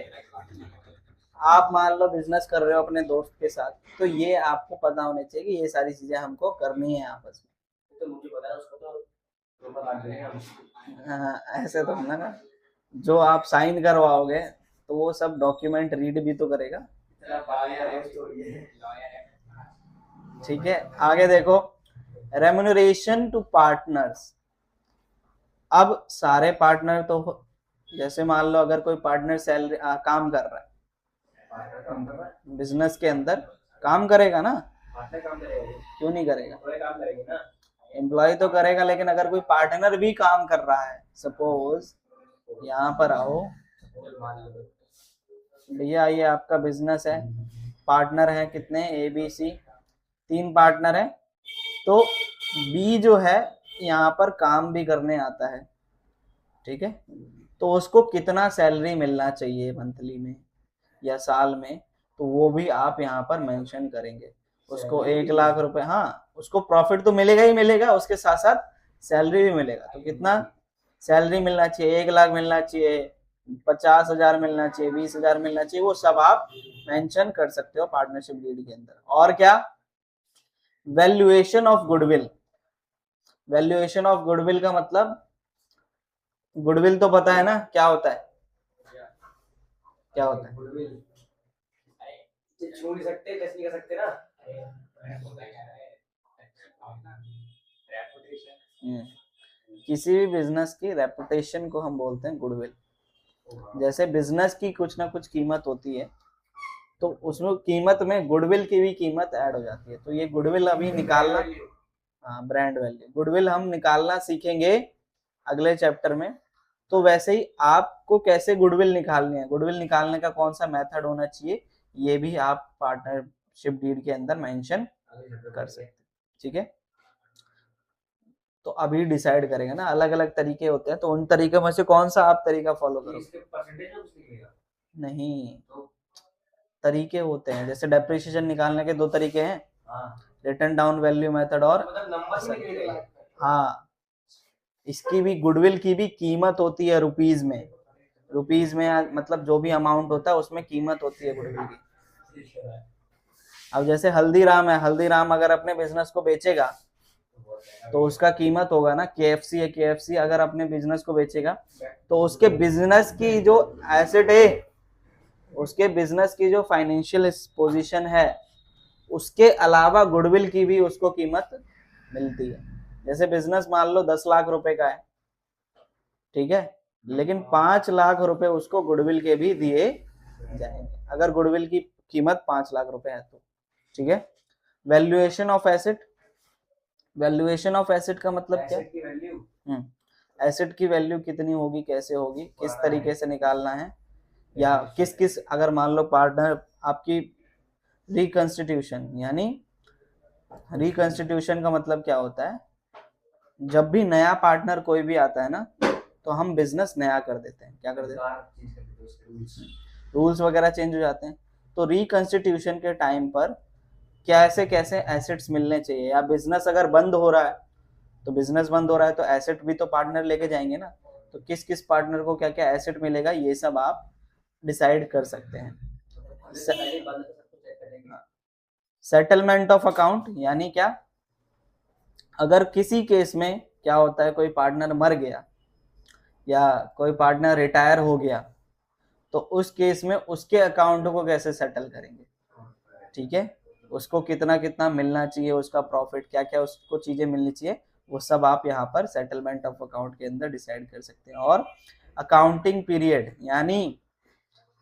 आप मान लो बिजनेस कर रहे हो अपने दोस्त के साथ, तो ये आपको पता होना चाहिए कि ये सारी चीजें हमको करनी है आपस में। तो मुझे पता है उसको तो बता देंगे। हाँ, ऐसे तो ना, जो आप साइन करवाओगे तो वो सब डॉक्यूमेंट रीड भी तो करेगा। ठीक है, आगे देखो, रेम्यूनरेशन टू पार्टनर्स। अब सारे पार्टनर तो, जैसे मान लो अगर कोई पार्टनर सैलरी काम कर रहा है बिजनेस के अंदर, काम करेगा ना, क्यों नहीं करेगा, एम्प्लॉय तो करेगा, लेकिन अगर कोई पार्टनर भी काम कर रहा है, सपोज यहाँ पर आओ भैया, ये आपका बिजनेस है, पार्टनर है कितने, ए बी सी, 3 पार्टनर है, तो बी जो है यहाँ पर काम भी करने आता है, ठीक है, तो उसको कितना सैलरी मिलना चाहिए मंथली में या साल में, तो वो भी आप यहाँ पर मेंशन करेंगे। उसको 1 लाख रुपए, हाँ, उसको प्रॉफिट तो मिलेगा ही मिलेगा, उसके साथ साथ सैलरी भी मिलेगा, तो कितना सैलरी मिलना चाहिए, 1 लाख मिलना चाहिए, 50,000 मिलना चाहिए, 20,000 मिलना चाहिए, वो सब आप मेंशन कर सकते हो पार्टनरशिप डीड के अंदर। और क्या, valuation of goodwill. Valuation of goodwill का मतलब, गुडविल तो पता है ना क्या होता है, क्या होता है गुडविल, छू नहीं सकते, टच नहीं कर सकते ना। किसी भी बिजनेस की रेपुटेशन को हम बोलते हैं गुडविल। जैसे बिजनेस की कुछ ना कुछ कीमत होती है, तो उसमें कीमत में गुडविल की भी कीमत ऐड हो जाती है, तो ये गुडविल अभी निकालना, हाँ, ब्रांड वैल्यू, गुडविल हम निकालना सीखेंगे अगले चैप्टर में। तो वैसे ही आपको कैसे गुडविल निकालनी है, गुडविल निकालने का कौन सा मेथड होना चाहिए, ये भी आप पार्टनरशिप डीड के अंदर मेंशन कर सकते हैं। ठीक है, तो अभी डिसाइड करेंगे ना, अलग अलग तरीके होते हैं, तो उन तरीके में से कौन सा आप तरीका फॉलो करोगे। नहीं, तरीके होते हैं, जैसे डेप्रिसिएशन निकालने के 2 तरीके हैं, रिटर्न डाउन वैल्यू मेथड और हाँ, इसकी भी, गुडविल की भी कीमत होती है रुपीज में, रुपीज में मतलब जो भी अमाउंट होता है उसमें कीमत होती है गुडविल की। अब जैसे हल्दीराम है, हल्दीराम अगर अपने बिजनेस को बेचेगा तो उसका कीमत होगा ना, KFC है, KFC अगर अपने बिजनेस को बेचेगा तो उसके बिजनेस की जो एसेट है, उसके बिजनेस की जो फाइनेंशियल पोजीशन है, उसके अलावा गुडविल की भी उसको कीमत मिलती है। जैसे बिजनेस मान लो 10 लाख रुपए का है, ठीक है, लेकिन 5 लाख रुपए उसको गुडविल के भी दिए जाएंगे, अगर गुडविल की कीमत 5 लाख रुपए है तो। ठीक है, valuation of asset. Valuation of asset का मतलब क्या, एसेट की वैल्यू कितनी होगी, कैसे होगी, किस तरीके से निकालना है, या किस किस, अगर मान लो पार्टनर आपकी रिकंस्टिट्यूशन, यानी रिकंस्टिट्यूशन का मतलब क्या होता है, जब भी नया पार्टनर कोई भी आता है ना, तो हम बिजनेस नया कर देते हैं, क्या कर देते हैं, रूल्स वगैरह चेंज हो जाते हैं। तो रिकंस्टिट्यूशन के टाइम पर कैसे कैसे एसेट्स मिलने चाहिए, या बिजनेस अगर बंद हो रहा है, तो बिजनेस बंद हो रहा है तो एसेट भी तो पार्टनर लेके जाएंगे ना, तो किस किस पार्टनर को क्या क्या एसेट मिलेगा, ये सब आप डिसाइड कर सकते हैं। सेटलमेंट ऑफ अकाउंट, यानी क्या, अगर किसी केस में क्या होता है, कोई पार्टनर मर गया या कोई पार्टनर रिटायर हो गया, तो उस केस में उसके अकाउंट को कैसे सेटल करेंगे, ठीक है, उसको कितना कितना मिलना चाहिए, उसका प्रॉफिट क्या क्या उसको चीजें मिलनी चाहिए, वो सब आप यहाँ पर सेटलमेंट ऑफ अकाउंट के अंदर डिसाइड कर सकते हैं। और अकाउंटिंग पीरियड, यानी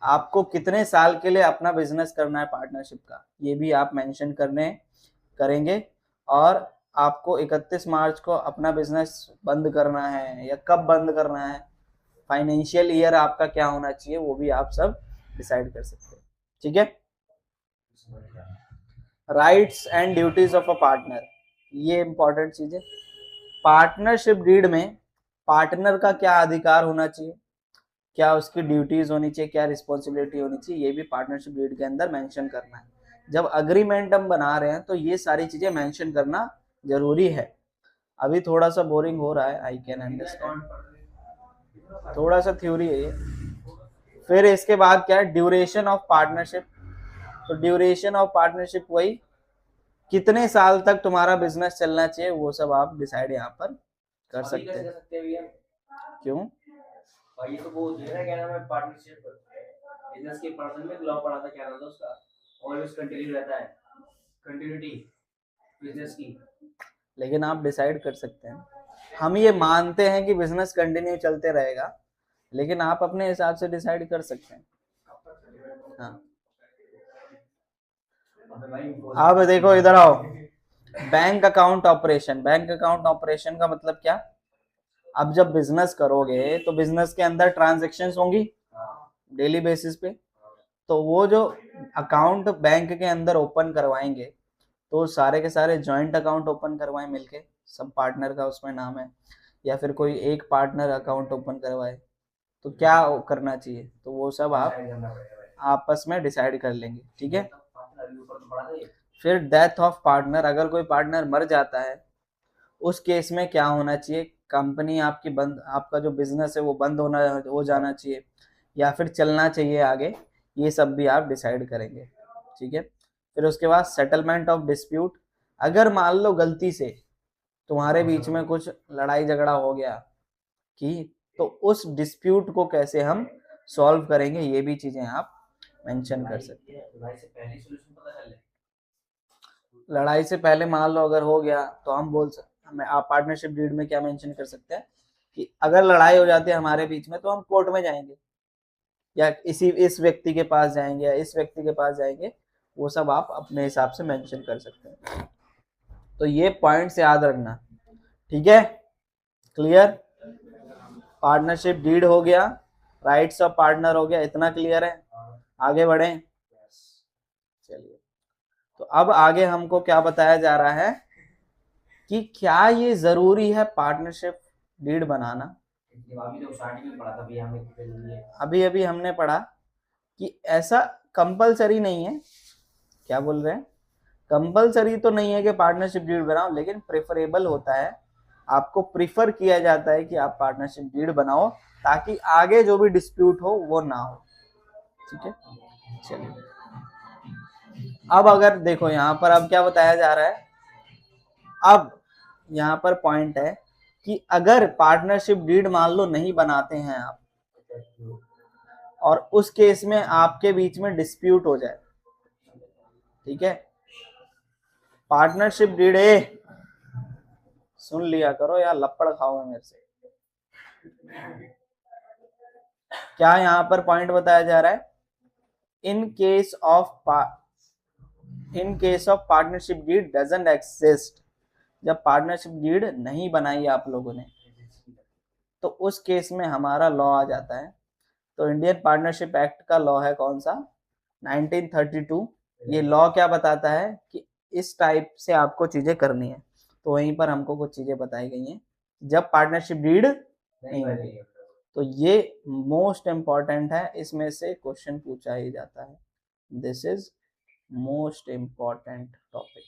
आपको कितने साल के लिए अपना बिजनेस करना है पार्टनरशिप का, ये भी आप मेंशन करेंगे। और आपको 31 मार्च को अपना बिजनेस बंद करना है या कब बंद करना है, फाइनेंशियल ईयर आपका क्या होना चाहिए वो भी आप सब डिसाइड कर सकते हैं, ठीक है। Rights and duties of a partner, ये इंपॉर्टेंट चीज है। पार्टनरशिप डीड में पार्टनर का क्या अधिकार होना चाहिए, क्या उसकी ड्यूटीज होनी चाहिए, क्या रिस्पॉन्सिबिलिटी होनी चाहिए, ये भी पार्टनरशिप डीड के अंदर मेंशन करना है। जब अग्रीमेंट हम बना रहे हैं तो ये सारी चीजें मेंशन करना जरूरी है। अभी थोड़ा सा बोरिंग हो रहा है, आई कैन अंडरस्टैंड, थोड़ा सा थ्योरी है ये। फिर इसके बाद क्या है, ड्यूरेशन ऑफ पार्टनरशिप। तो ड्यूरेशन ऑफ पार्टनरशिप वही कितने साल तक तुम्हारा बिजनेस चलना चाहिए वो सब आप डिसाइड यहाँ पर कर सकते हैं। क्यों भाई ये तो वो है क्या नाम है पार्टनरशिप बिजनेस के पर्सन में लॉ पढ़ा था, क्या नाम था उसका, ऑलवेज कंटिन्यू रहता है, कंटिन्यूटी बिजनेस की। लेकिन आप डिसाइड कर सकते हैं। हम ये मानते हैं कि बिजनेस कंटिन्यू चलते रहेगा, लेकिन आप अपने हिसाब से डिसाइड कर सकते हैं। हाँ अब देखो इधर आओ, bank account operation. Bank account operation का मतलब क्या, अब जब बिजनेस करोगे तो बिजनेस के अंदर ट्रांजैक्शंस होंगी डेली बेसिस पे, तो वो जो अकाउंट बैंक के अंदर ओपन करवाएंगे तो सारे के सारे जॉइंट अकाउंट ओपन करवाएं मिलके, सब पार्टनर का उसमें नाम है, या फिर कोई एक पार्टनर अकाउंट ओपन करवाए, तो क्या करना चाहिए, तो वो सब आप आपस में डिसाइड कर लेंगे, ठीक है। फिर डेथ ऑफ पार्टनर, अगर कोई पार्टनर मर जाता है उस केस में क्या होना चाहिए, कंपनी आपकी बंद, आपका जो बिजनेस है वो बंद हो जाना चाहिए या फिर चलना चाहिए आगे, ये सब भी आप डिसाइड करेंगे, ठीक है। फिर उसके बाद सेटलमेंट ऑफ डिस्प्यूट, अगर मान लो गलती से तुम्हारे बीच में कुछ लड़ाई झगड़ा हो गया कि, तो उस डिस्प्यूट को कैसे हम सॉल्व करेंगे, ये भी चीजें आप मेंशन कर सकते हैं। लड़ाई से पहले मान लो अगर हो गया तो हम बोल सकते, हमें आप पार्टनरशिप डीड में क्या मेंशन कर सकते हैं कि अगर लड़ाई हो जाती है हमारे बीच में तो हम कोर्ट में जाएंगे, या इस व्यक्ति के पास जाएंगे या इस व्यक्ति के पास जाएंगे, वो सब आप अपने हिसाब से मेंशन कर सकते हैं। तो ये पॉइंट्स याद रखना, ठीक है, क्लियर। पार्टनरशिप डीड हो गया, राइट्स ऑफ पार्टनर हो गया, इतना क्लियर है, आगे बढ़े। चलिए, तो अब आगे हमको क्या बताया जा रहा है कि क्या ये जरूरी है पार्टनरशिप डीड बनाना। अभी अभी हमने पढ़ा कि ऐसा कंपलसरी नहीं है, क्या बोल रहे हैं, कंपलसरी तो नहीं है कि पार्टनरशिप डीड बनाओ, लेकिन प्रेफरेबल होता है, आपको प्रीफर किया जाता है कि आप पार्टनरशिप डीड बनाओ ताकि आगे जो भी डिस्प्यूट हो वो ना हो, ठीक है। चलिए अब अगर देखो यहाँ पर अब क्या बताया जा रहा है, अब यहाँ पर पॉइंट है कि अगर पार्टनरशिप डीड मान लो नहीं बनाते हैं आप, और उस केस में आपके बीच में डिस्प्यूट हो जाए, ठीक है, पार्टनरशिप डीड सुन लिया करो या लपड़ खाओ मेरे से। क्या यहाँ पर पॉइंट बताया जा रहा है, in case of partnership deed doesn't exist, जब पार्टनरशिप डीड नहीं बनाई आप लोगों ने तो उस केस में हमारा लॉ आ जाता है। तो इंडियन पार्टनरशिप एक्ट का लॉ है कौन सा, 1932। ये लॉ क्या बताता है कि इस टाइप से आपको चीजें करनी है, तो वहीं पर हमको कुछ चीजें बताई गई हैं जब पार्टनरशिप डीड नहीं होगी। तो ये मोस्ट इंपॉर्टेंट है, इसमें से क्वेश्चन पूछा ही जाता है, this is most important topic,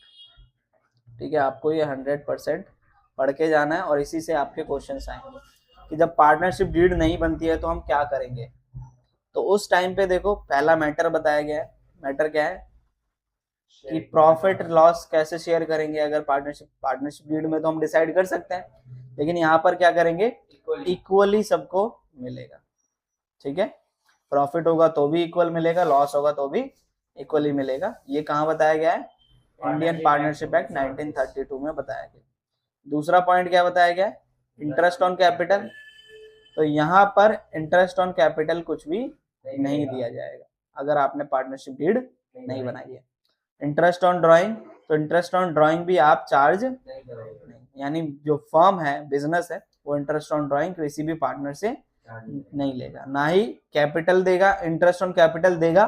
ठीक है। आपको ये 100% पढ़ के जाना है और इसी से आपके क्वेश्चंस आएंगे कि जब पार्टनरशिप डीड नहीं बनती है तो हम क्या करेंगे। तो उस टाइम पे देखो पहला मैटर बताया गया है, मैटर क्या है कि प्रॉफिट लॉस कैसे शेयर करेंगे, अगर पार्टनरशिप डीड में तो हम डिसाइड कर सकते हैं, लेकिन यहाँ पर क्या करेंगे, इक्वली सबको मिलेगा, ठीक है। प्रॉफिट होगा तो भी इक्वल मिलेगा, लॉस होगा तो भी इक्वली मिलेगा। ये कहाँ बताया गया है, इंडियन पार्टनरशिप एक्ट 1932 में बताया गया। दूसरा पॉइंट क्या बताया गया, इंटरेस्ट ऑन कैपिटल। तो यहाँ पर इंटरेस्ट ऑन कैपिटल कुछ भी नहीं दिया जाएगा अगर आपने पार्टनरशिप डीड नहीं बनाई है। इंटरेस्ट ऑन ड्राइंग, तो इंटरेस्ट ऑन ड्राइंग भी आप चार्ज नहीं, यानी जो फर्म है, बिजनेस है, वो इंटरेस्ट ऑन ड्राइंग किसी भी पार्टनर से नहीं लेगा, ना ही कैपिटल देगा, इंटरेस्ट ऑन कैपिटल देगा,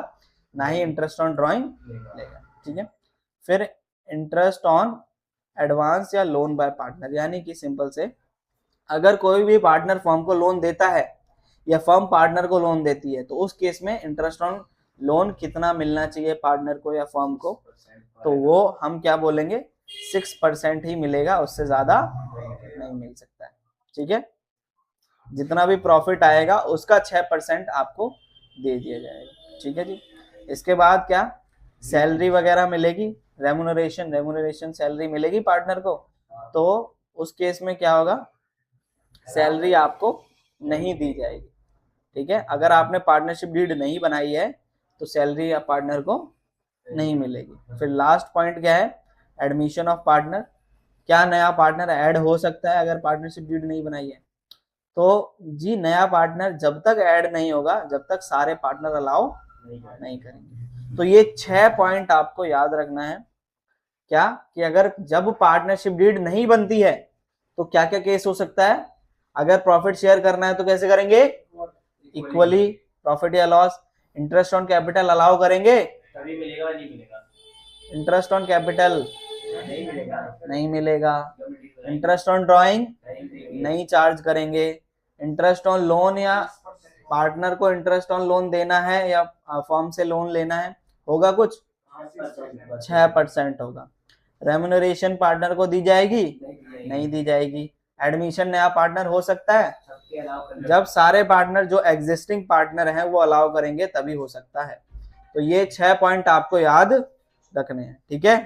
ना ही इंटरेस्ट ऑन ड्राइंग लेगा। ठीक है, फिर इंटरेस्ट ऑन एडवांस या लोन बाय पार्टनर, यानी कि सिंपल से अगर कोई भी पार्टनर फर्म को लोन देता है या फर्म पार्टनर को लोन देती है तो उस केस में इंटरेस्ट ऑन लोन कितना मिलना चाहिए पार्टनर को या फर्म को, तो वो हम क्या बोलेंगे 6% ही मिलेगा, उससे ज्यादा नहीं मिल सकता है। ठीक है, जितना भी प्रॉफिट आएगा उसका 6% आपको दे दिया जाएगा। ठीक है जी, इसके बाद क्या सैलरी वगैरह मिलेगी, रेमुनरेशन सैलरी मिलेगी पार्टनर को, तो उस केस में क्या होगा सैलरी आपको नहीं दी जाएगी। ठीक है, अगर आपने पार्टनरशिप डीड नहीं बनाई है तो सैलरी या पार्टनर को नहीं मिलेगी। फिर लास्ट पॉइंट क्या है एडमिशन ऑफ पार्टनर, क्या नया पार्टनर ऐड हो सकता है अगर पार्टनरशिप डीड नहीं बनाई है, तो जी नया पार्टनर जब तक ऐड नहीं होगा जब तक सारे पार्टनर अलाउ नहीं करेंगे। तो ये 6 पॉइंट आपको याद रखना है, क्या कि अगर जब पार्टनरशिप डीड नहीं बनती है तो क्या क्या केस हो सकता है, अगर प्रॉफिट शेयर करना है तो कैसे करेंगे इक्वली प्रॉफिट या loss, interest on capital allow करेंगे तभी मिलेगा, नहीं मिलेगा, इंटरेस्ट ऑन कैपिटल नहीं मिलेगा, इंटरेस्ट ऑन ड्राइंग नहीं चार्ज करेंगे, इंटरेस्ट ऑन लोन या पार्टनर को इंटरेस्ट ऑन लोन देना है या फर्म से लोन लेना है होगा कुछ 6% होगा, रेम्यूनरेशन पार्टनर को दी जाएगी नहीं दी जाएगी, एडमिशन नया पार्टनर हो सकता है जब सारे पार्टनर जो एग्जिस्टिंग पार्टनर हैं वो अलाउ करेंगे तभी हो सकता है। तो ये 6 पॉइंट आपको याद रखने हैं। ठीक है,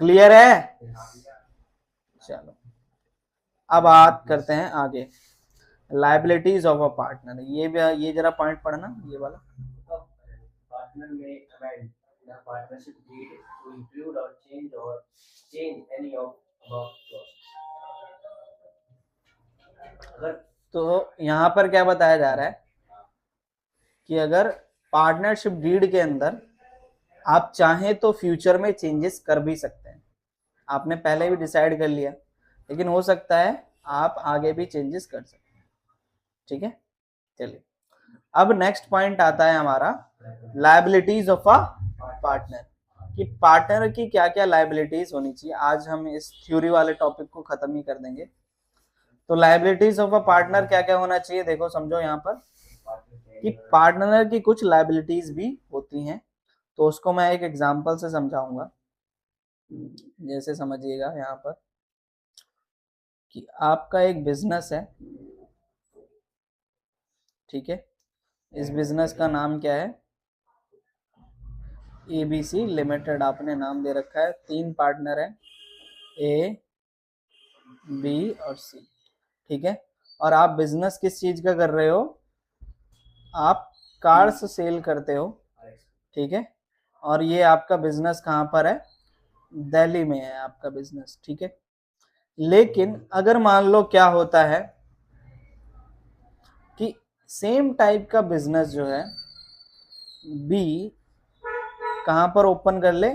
क्लियर है? चलो अब बात करते हैं आगे लायबिलिटीज ऑफ अ पार्टनर, ये जरा पॉइंट पढ़ना ये वाला। Partner may amend the partnership deed to include और change any of above clause. तो यहाँ पर क्या बताया जा रहा है कि अगर पार्टनरशिप डीड के अंदर आप चाहें तो फ्यूचर में चेंजेस कर भी सकते हैं, आपने पहले भी डिसाइड कर लिया लेकिन हो सकता है आप आगे भी चेंजेस कर सकते हैं। ठीक है, चलिए अब नेक्स्ट पॉइंट आता है हमारा लायबिलिटीज ऑफ अ पार्टनर, कि पार्टनर की क्या क्या लायबिलिटीज होनी चाहिए। आज हम इस थ्योरी वाले टॉपिक को खत्म ही कर देंगे। तो लायबिलिटीज ऑफ अ पार्टनर क्या क्या होना चाहिए, देखो समझो यहाँ पर कि पार्टनर की कुछ लायबिलिटीज भी होती हैं, तो उसको मैं एक एग्जांपल से समझाऊंगा। जैसे समझिएगा यहाँ पर कि आपका एक बिजनेस है, ठीक है, इस बिजनेस का नाम क्या है ABC लिमिटेड, आपने नाम दे रखा है, 3 पार्टनर है A, B और C। ठीक है, और आप बिजनेस किस चीज का कर रहे हो, आप कार्स सेल करते हो। ठीक है, और ये आपका बिजनेस कहाँ पर है, दिल्ली में है आपका बिजनेस। ठीक है, लेकिन अगर मान लो क्या होता है कि सेम टाइप का बिजनेस जो है B कहाँ पर ओपन कर ले,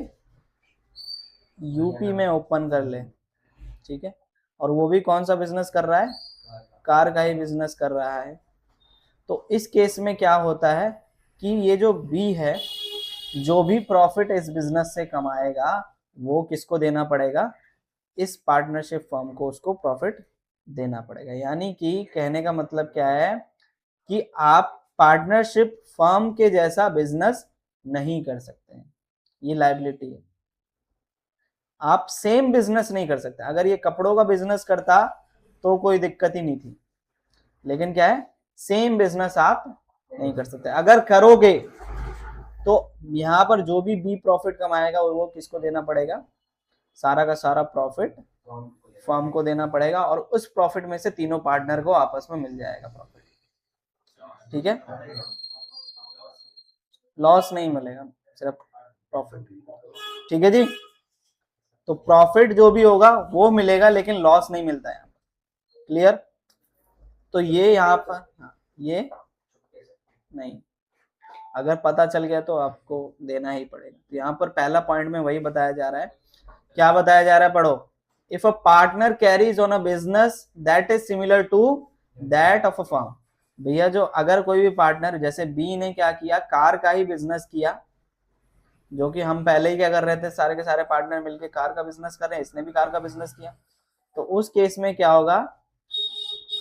यूपी में ओपन कर ले। ठीक है, और वो भी कौन सा बिजनेस कर रहा है, कार का ही बिजनेस कर रहा है। तो इस केस में क्या होता है कि ये जो बी है, जो भी प्रॉफिट इस बिजनेस से कमाएगा वो किसको देना पड़ेगा, इस पार्टनरशिप फर्म को उसको प्रॉफिट देना पड़ेगा। यानी कि कहने का मतलब क्या है कि आप पार्टनरशिप फर्म के जैसा बिजनेस नहीं कर सकते हैं, ये लायबिलिटी है। आप सेम बिजनेस नहीं कर सकते। अगर ये कपड़ों का बिजनेस करता तो कोई दिक्कत ही नहीं थी, लेकिन क्या है सेम बिजनेस आप नहीं कर सकते। अगर करोगे तो यहाँ पर जो भी बी प्रॉफिट कमाएगा वो किसको देना पड़ेगा, सारा का सारा प्रॉफिट फर्म को देना पड़ेगा, और उस प्रॉफिट में से तीनों पार्टनर को आपस में मिल जाएगा प्रॉफिट। ठीक है, लॉस नहीं मिलेगा, सिर्फ प्रॉफिट। ठीक है जी, तो प्रॉफिट जो भी होगा वो मिलेगा लेकिन लॉस नहीं मिलता है। क्लियर? तो ये यहाँ पर ये नहीं, अगर पता चल गया तो आपको देना ही पड़ेगा। तो यहाँ पर पहला पॉइंट में वही बताया जा रहा है, क्या बताया जा रहा है, पढ़ो। If a partner carries on a business that is similar to that of a firm. भैया जो अगर कोई भी पार्टनर, जैसे बी ने क्या किया, कार का ही बिजनेस किया, जो कि हम पहले ही क्या कर रहे थे, सारे के सारे पार्टनर मिलकर कार का बिजनेस कर रहे हैं, इसने भी कार का बिजनेस किया, तो उस केस में क्या होगा,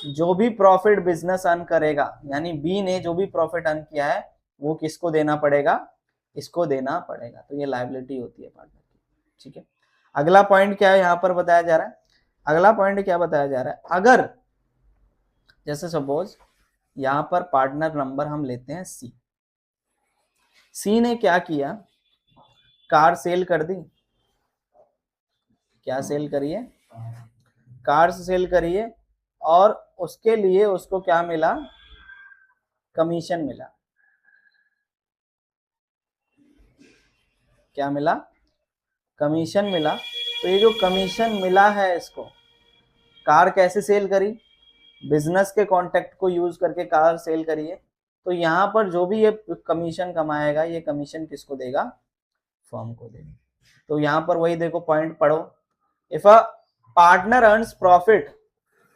जो भी प्रॉफिट बिजनेस अर्न करेगा, यानी बी ने जो भी प्रॉफिट अर्न किया है वो किसको देना पड़ेगा, इसको देना पड़ेगा। तो ये लायबिलिटी होती है पार्टनर की। ठीक है, अगला पॉइंट क्या है यहाँ पर बताया जा रहा है, अगला पॉइंट क्या बताया जा रहा है, अगर जैसे सपोज यहाँ पर पार्टनर नंबर हम लेते हैं सी, सी ने क्या किया, कार सेल कर दी, क्या सेल करिए, कार सेल करिए, और उसके लिए उसको क्या मिला, कमीशन मिला, क्या मिला, कमीशन मिला। तो ये जो कमीशन मिला है इसको, कार कैसे सेल करी, बिजनेस के कॉन्टेक्ट को यूज करके कार सेल करिए, तो यहाँ पर जो भी ये कमीशन कमाएगा, ये कमीशन किसको देगा, फर्म को देगा। तो यहाँ पर वही देखो पॉइंट पढ़ो, if a partner earns profit,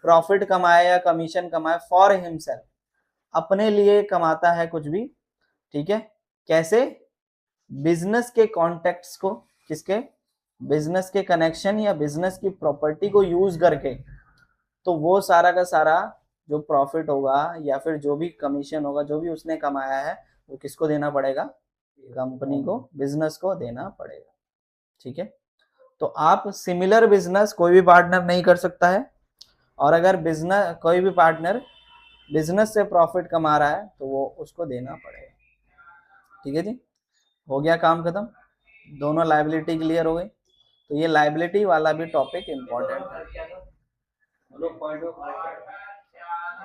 profit कमाए या कमीशन कमाए फॉर हिमसेल्फ, अपने लिए कमाता है कुछ भी, ठीक है, कैसे, बिजनेस के कॉन्टेक्ट्स को, किसके, बिजनेस के कनेक्शन या बिजनेस की प्रॉपर्टी को यूज करके, तो वो सारा का सारा जो प्रॉफिट होगा या फिर जो भी कमीशन होगा, जो भी उसने कमाया है, वो किसको देना पड़ेगा, कंपनी को, बिजनेस को देना पड़ेगा। ठीक है, तो आप सिमिलर बिजनेस कोई भी पार्टनर नहीं कर सकता है, और अगर बिजनेस कोई भी पार्टनर बिजनेस से प्रॉफिट कमा रहा है तो वो उसको देना पड़ेगा। ठीक है जी, हो गया काम खत्म, दोनों लायबिलिटी क्लियर हो गई। तो ये लायबिलिटी वाला भी टॉपिक इंपॉर्टेंट है।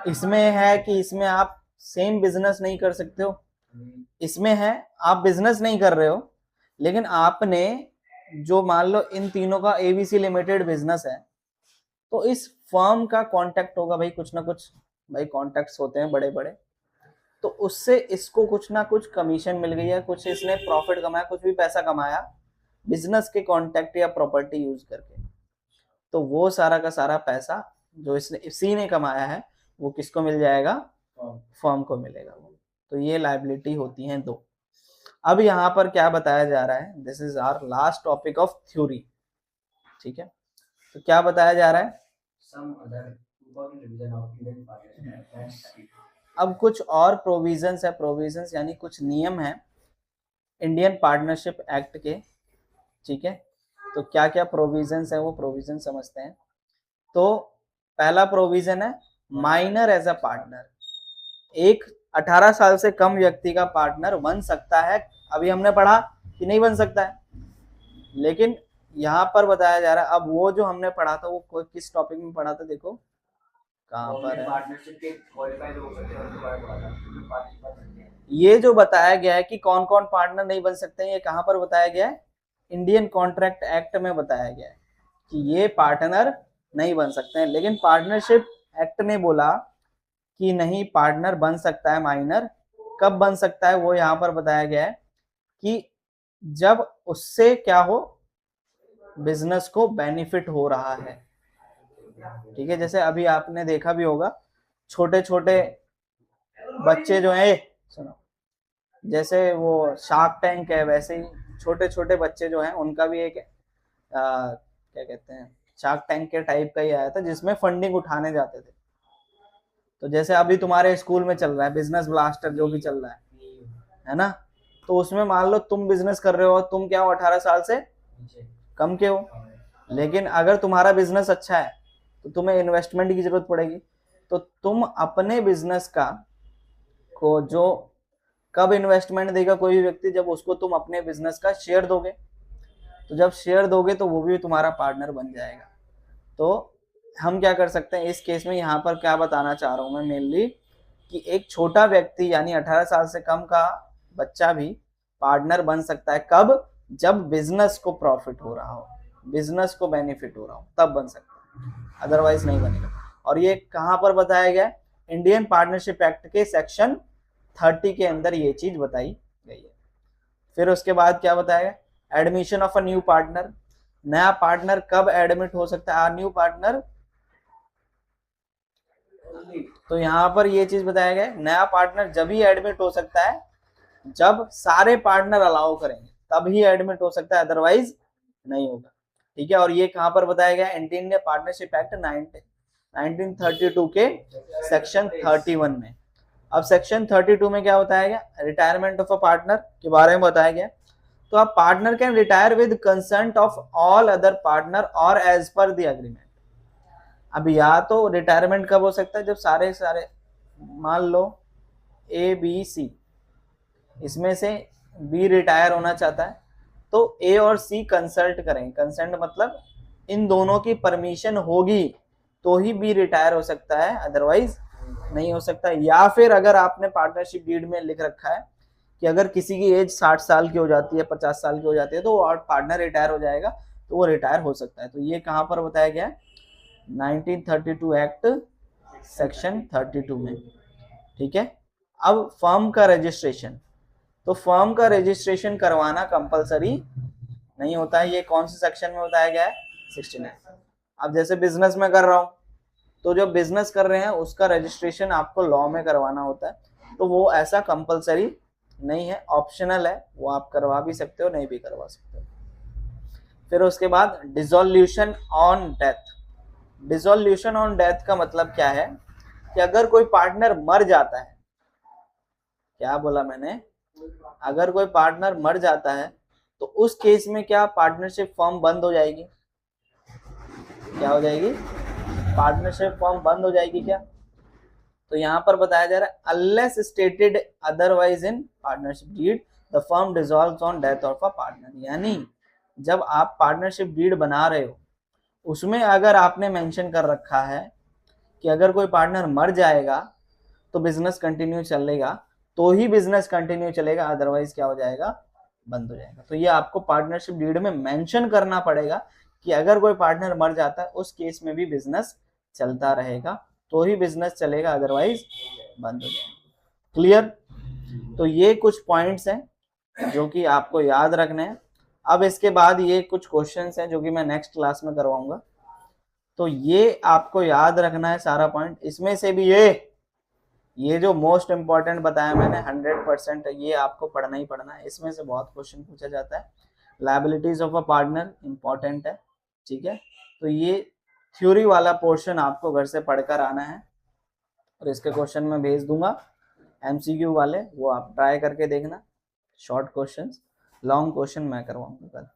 इसमें है कि इसमें आप सेम बिजनेस नहीं कर सकते हो, इसमें है आप बिजनेस नहीं कर रहे हो, लेकिन आपने जो मान लो इन तीनों का एबीसी लिमिटेड बिजनेस है, तो इस फर्म का कांटेक्ट होगा भाई, कुछ ना कुछ भाई कॉन्टेक्ट्स होते हैं बड़े बड़े, तो उससे इसको कुछ ना कुछ कमीशन मिल गई है, कुछ इसने प्रॉफिट कमाया, कुछ भी पैसा कमाया बिजनेस के कॉन्टेक्ट या प्रॉपर्टी यूज करके, तो वो सारा का सारा पैसा जो इसने इसी ने कमाया है वो किसको मिल जाएगा, फर्म को मिलेगा। तो ये लायबिलिटी होती हैं दो। अब यहाँ पर क्या बताया जा रहा है, this is our last topic of theory. ठीक है, तो क्या बताया जा रहा है, अब कुछ और प्रोविजंस है, प्रोविजंस यानी कुछ नियम है इंडियन पार्टनरशिप एक्ट के। ठीक है, तो क्या क्या प्रोविजंस है वो प्रोविजन समझते हैं। तो पहला प्रोविजन है माइनर एज अ पार्टनर, एक 18 साल से कम व्यक्ति का पार्टनर बन सकता है। अभी हमने पढ़ा कि नहीं बन सकता है, लेकिन यहाँ पर बताया जा रहा है, अब वो जो हमने पढ़ा था वो किस टॉपिक में पढ़ा था, देखो कहाँ पर है, पार्टनरशिप के क्वालिफाइड हो सकते हैं, ये जो बताया गया है कि कौन कौन पार्टनर नहीं बन सकते हैं, ये कहाँ पर बताया गया है, इंडियन कॉन्ट्रैक्ट एक्ट में बताया गया है कि ये पार्टनर नहीं बन सकते हैं। लेकिन पार्टनरशिप एक्ट ने बोला कि नहीं, पार्टनर बन सकता है माइनर, कब बन सकता है वो यहाँ पर बताया गया है कि जब उससे क्या हो, बिजनेस को बेनिफिट हो रहा है। ठीक है, जैसे अभी आपने देखा भी होगा छोटे छोटे बच्चे जो है, सुनो, जैसे वो शार्क टैंक है, वैसे ही छोटे छोटे बच्चे जो हैं उनका भी एक क्या कहते हैं, शार्क टैंक के टाइप का ही आया था जिसमें फंडिंग उठाने जाते थे। तो जैसे अभी तुम्हारे स्कूल में चल रहा है बिजनेस ब्लास्टर जो भी चल रहा है ना, तो उसमें मान लो तुम बिजनेस कर रहे हो, तुम क्या हो 18 साल से कम के हो, लेकिन अगर तुम्हारा बिजनेस अच्छा है तो तुम्हें इन्वेस्टमेंट की जरूरत पड़ेगी, तो तुम अपने बिजनेस का को जो कब इन्वेस्टमेंट देगा कोई भी व्यक्ति, जब उसको तुम अपने बिजनेस का शेयर दोगे, तो जब शेयर दोगे तो वो भी तुम्हारा पार्टनर बन जाएगा। तो हम क्या कर सकते हैं इस केस में, यहाँ पर क्या बताना चाह रहा हूँ मैं मेनली, कि एक छोटा व्यक्ति यानी 18 साल से कम का बच्चा भी पार्टनर बन सकता है, कब, जब बिजनेस को प्रॉफिट हो रहा हो, बिजनेस को बेनिफिट हो रहा हो, तब बन सकता है, अदरवाइज नहीं बनेगा। और ये कहाँ पर बताया गया, इंडियन पार्टनरशिप एक्ट के सेक्शन 30 के अंदर ये चीज बताई गई है। फिर उसके बाद क्या बताया, admission of a new partner, नया पार्टनर कब एडमिट हो सकता है, न्यू पार्टनर तो यहाँ पर ये चीज बताया गया है, नया पार्टनर जब ही एडमिट हो सकता है जब सारे पार्टनर अलाउ करेंगे, तब ही एडमिट हो सकता है, अदरवाइज नहीं होगा। ठीक है, और ये कहां पर बताया गया, इंडियन पार्टनरशिप एक्ट 1932 के सेक्शन 31 में। अब सेक्शन 32 में क्या बताया गया, रिटायरमेंट ऑफ अ पार्टनर के बारे में बताया गया। तो अब partner can retire with consent of all other partner और एज पर द एग्रीमेंट। अब या तो रिटायरमेंट कब हो सकता है, जब सारे मान लो ए बी सी, इसमें से बी रिटायर होना चाहता है, तो ए और सी कंसल्ट करें, कंसेंट मतलब इन दोनों की परमिशन होगी तो ही बी रिटायर हो सकता है, अदरवाइज नहीं हो सकता। या फिर अगर आपने पार्टनरशिप डीड में लिख रखा है कि अगर किसी की एज 60 साल की हो जाती है, 50 साल की हो जाती है, तो और पार्टनर रिटायर हो जाएगा, तो वो रिटायर हो सकता है। तो ये कहां पर बताया गया है, 1932 एक्ट सेक्शन 32 में। ठीक है, अब फर्म का रजिस्ट्रेशन, तो फर्म का रजिस्ट्रेशन करवाना कंपलसरी नहीं होता है। ये कौन से सेक्शन में बताया गया है, 69। अब जैसे बिजनेस में कर रहा हूं, तो जो बिजनेस कर रहे हैं उसका रजिस्ट्रेशन आपको लॉ में करवाना होता है, तो वो ऐसा कंपलसरी नहीं है, ऑप्शनल है, वो आप करवा भी सकते हो, नहीं भी करवा सकते हो। फिर उसके बाद dissolution on death. Dissolution on death का मतलब क्या है कि अगर कोई पार्टनर मर जाता है, क्या बोला मैंने, अगर कोई पार्टनर मर जाता है तो उस केस में क्या पार्टनरशिप फॉर्म बंद हो जाएगी, क्या हो जाएगी, पार्टनरशिप फॉर्म बंद हो जाएगी क्या। तो यहां पर बताया जा रहा है unless stated otherwise in partnership did the firm dissolves on death of a partner. यानी जब आप पार्टनरशिप डीड बना रहे हो उसमें अगर आपने मेंशन कर रखा है कि अगर कोई पार्टनर मर जाएगा तो बिजनेस कंटिन्यू चलेगा, तो ही बिजनेस कंटिन्यू चलेगा, अदरवाइज क्या हो जाएगा, बंद हो जाएगा। तो ये आपको पार्टनरशिप डीड में मेंशन करना पड़ेगा कि अगर कोई पार्टनर मर जाता है उस केस में भी बिजनेस चलता रहेगा, तो ही बिजनेस चलेगा, अदरवाइज बंद हो जाएगा। क्लियर। तो ये कुछ पॉइंट्स हैं जो कि आपको याद रखने हैं। अब इसके बाद ये कुछ क्वेश्चंस हैं जो कि मैं नेक्स्ट क्लास में करवाऊंगा, तो ये आपको याद रखना है सारा पॉइंट। इसमें से भी ये जो मोस्ट इंपॉर्टेंट बताया मैंने 100%, ये आपको पढ़ना ही पढ़ना है, इसमें से बहुत क्वेश्चन पूछा जाता है। Liabilities of a partner important है, ठीक है। तो ये थ्योरी वाला पोर्शन आपको घर से पढ़कर आना है, और इसके क्वेश्चन मैं भेज दूंगा MCQ वाले, वो आप ट्राई करके देखना। शॉर्ट क्वेश्चंस, लॉन्ग क्वेश्चन मैं करवाऊंगा कल।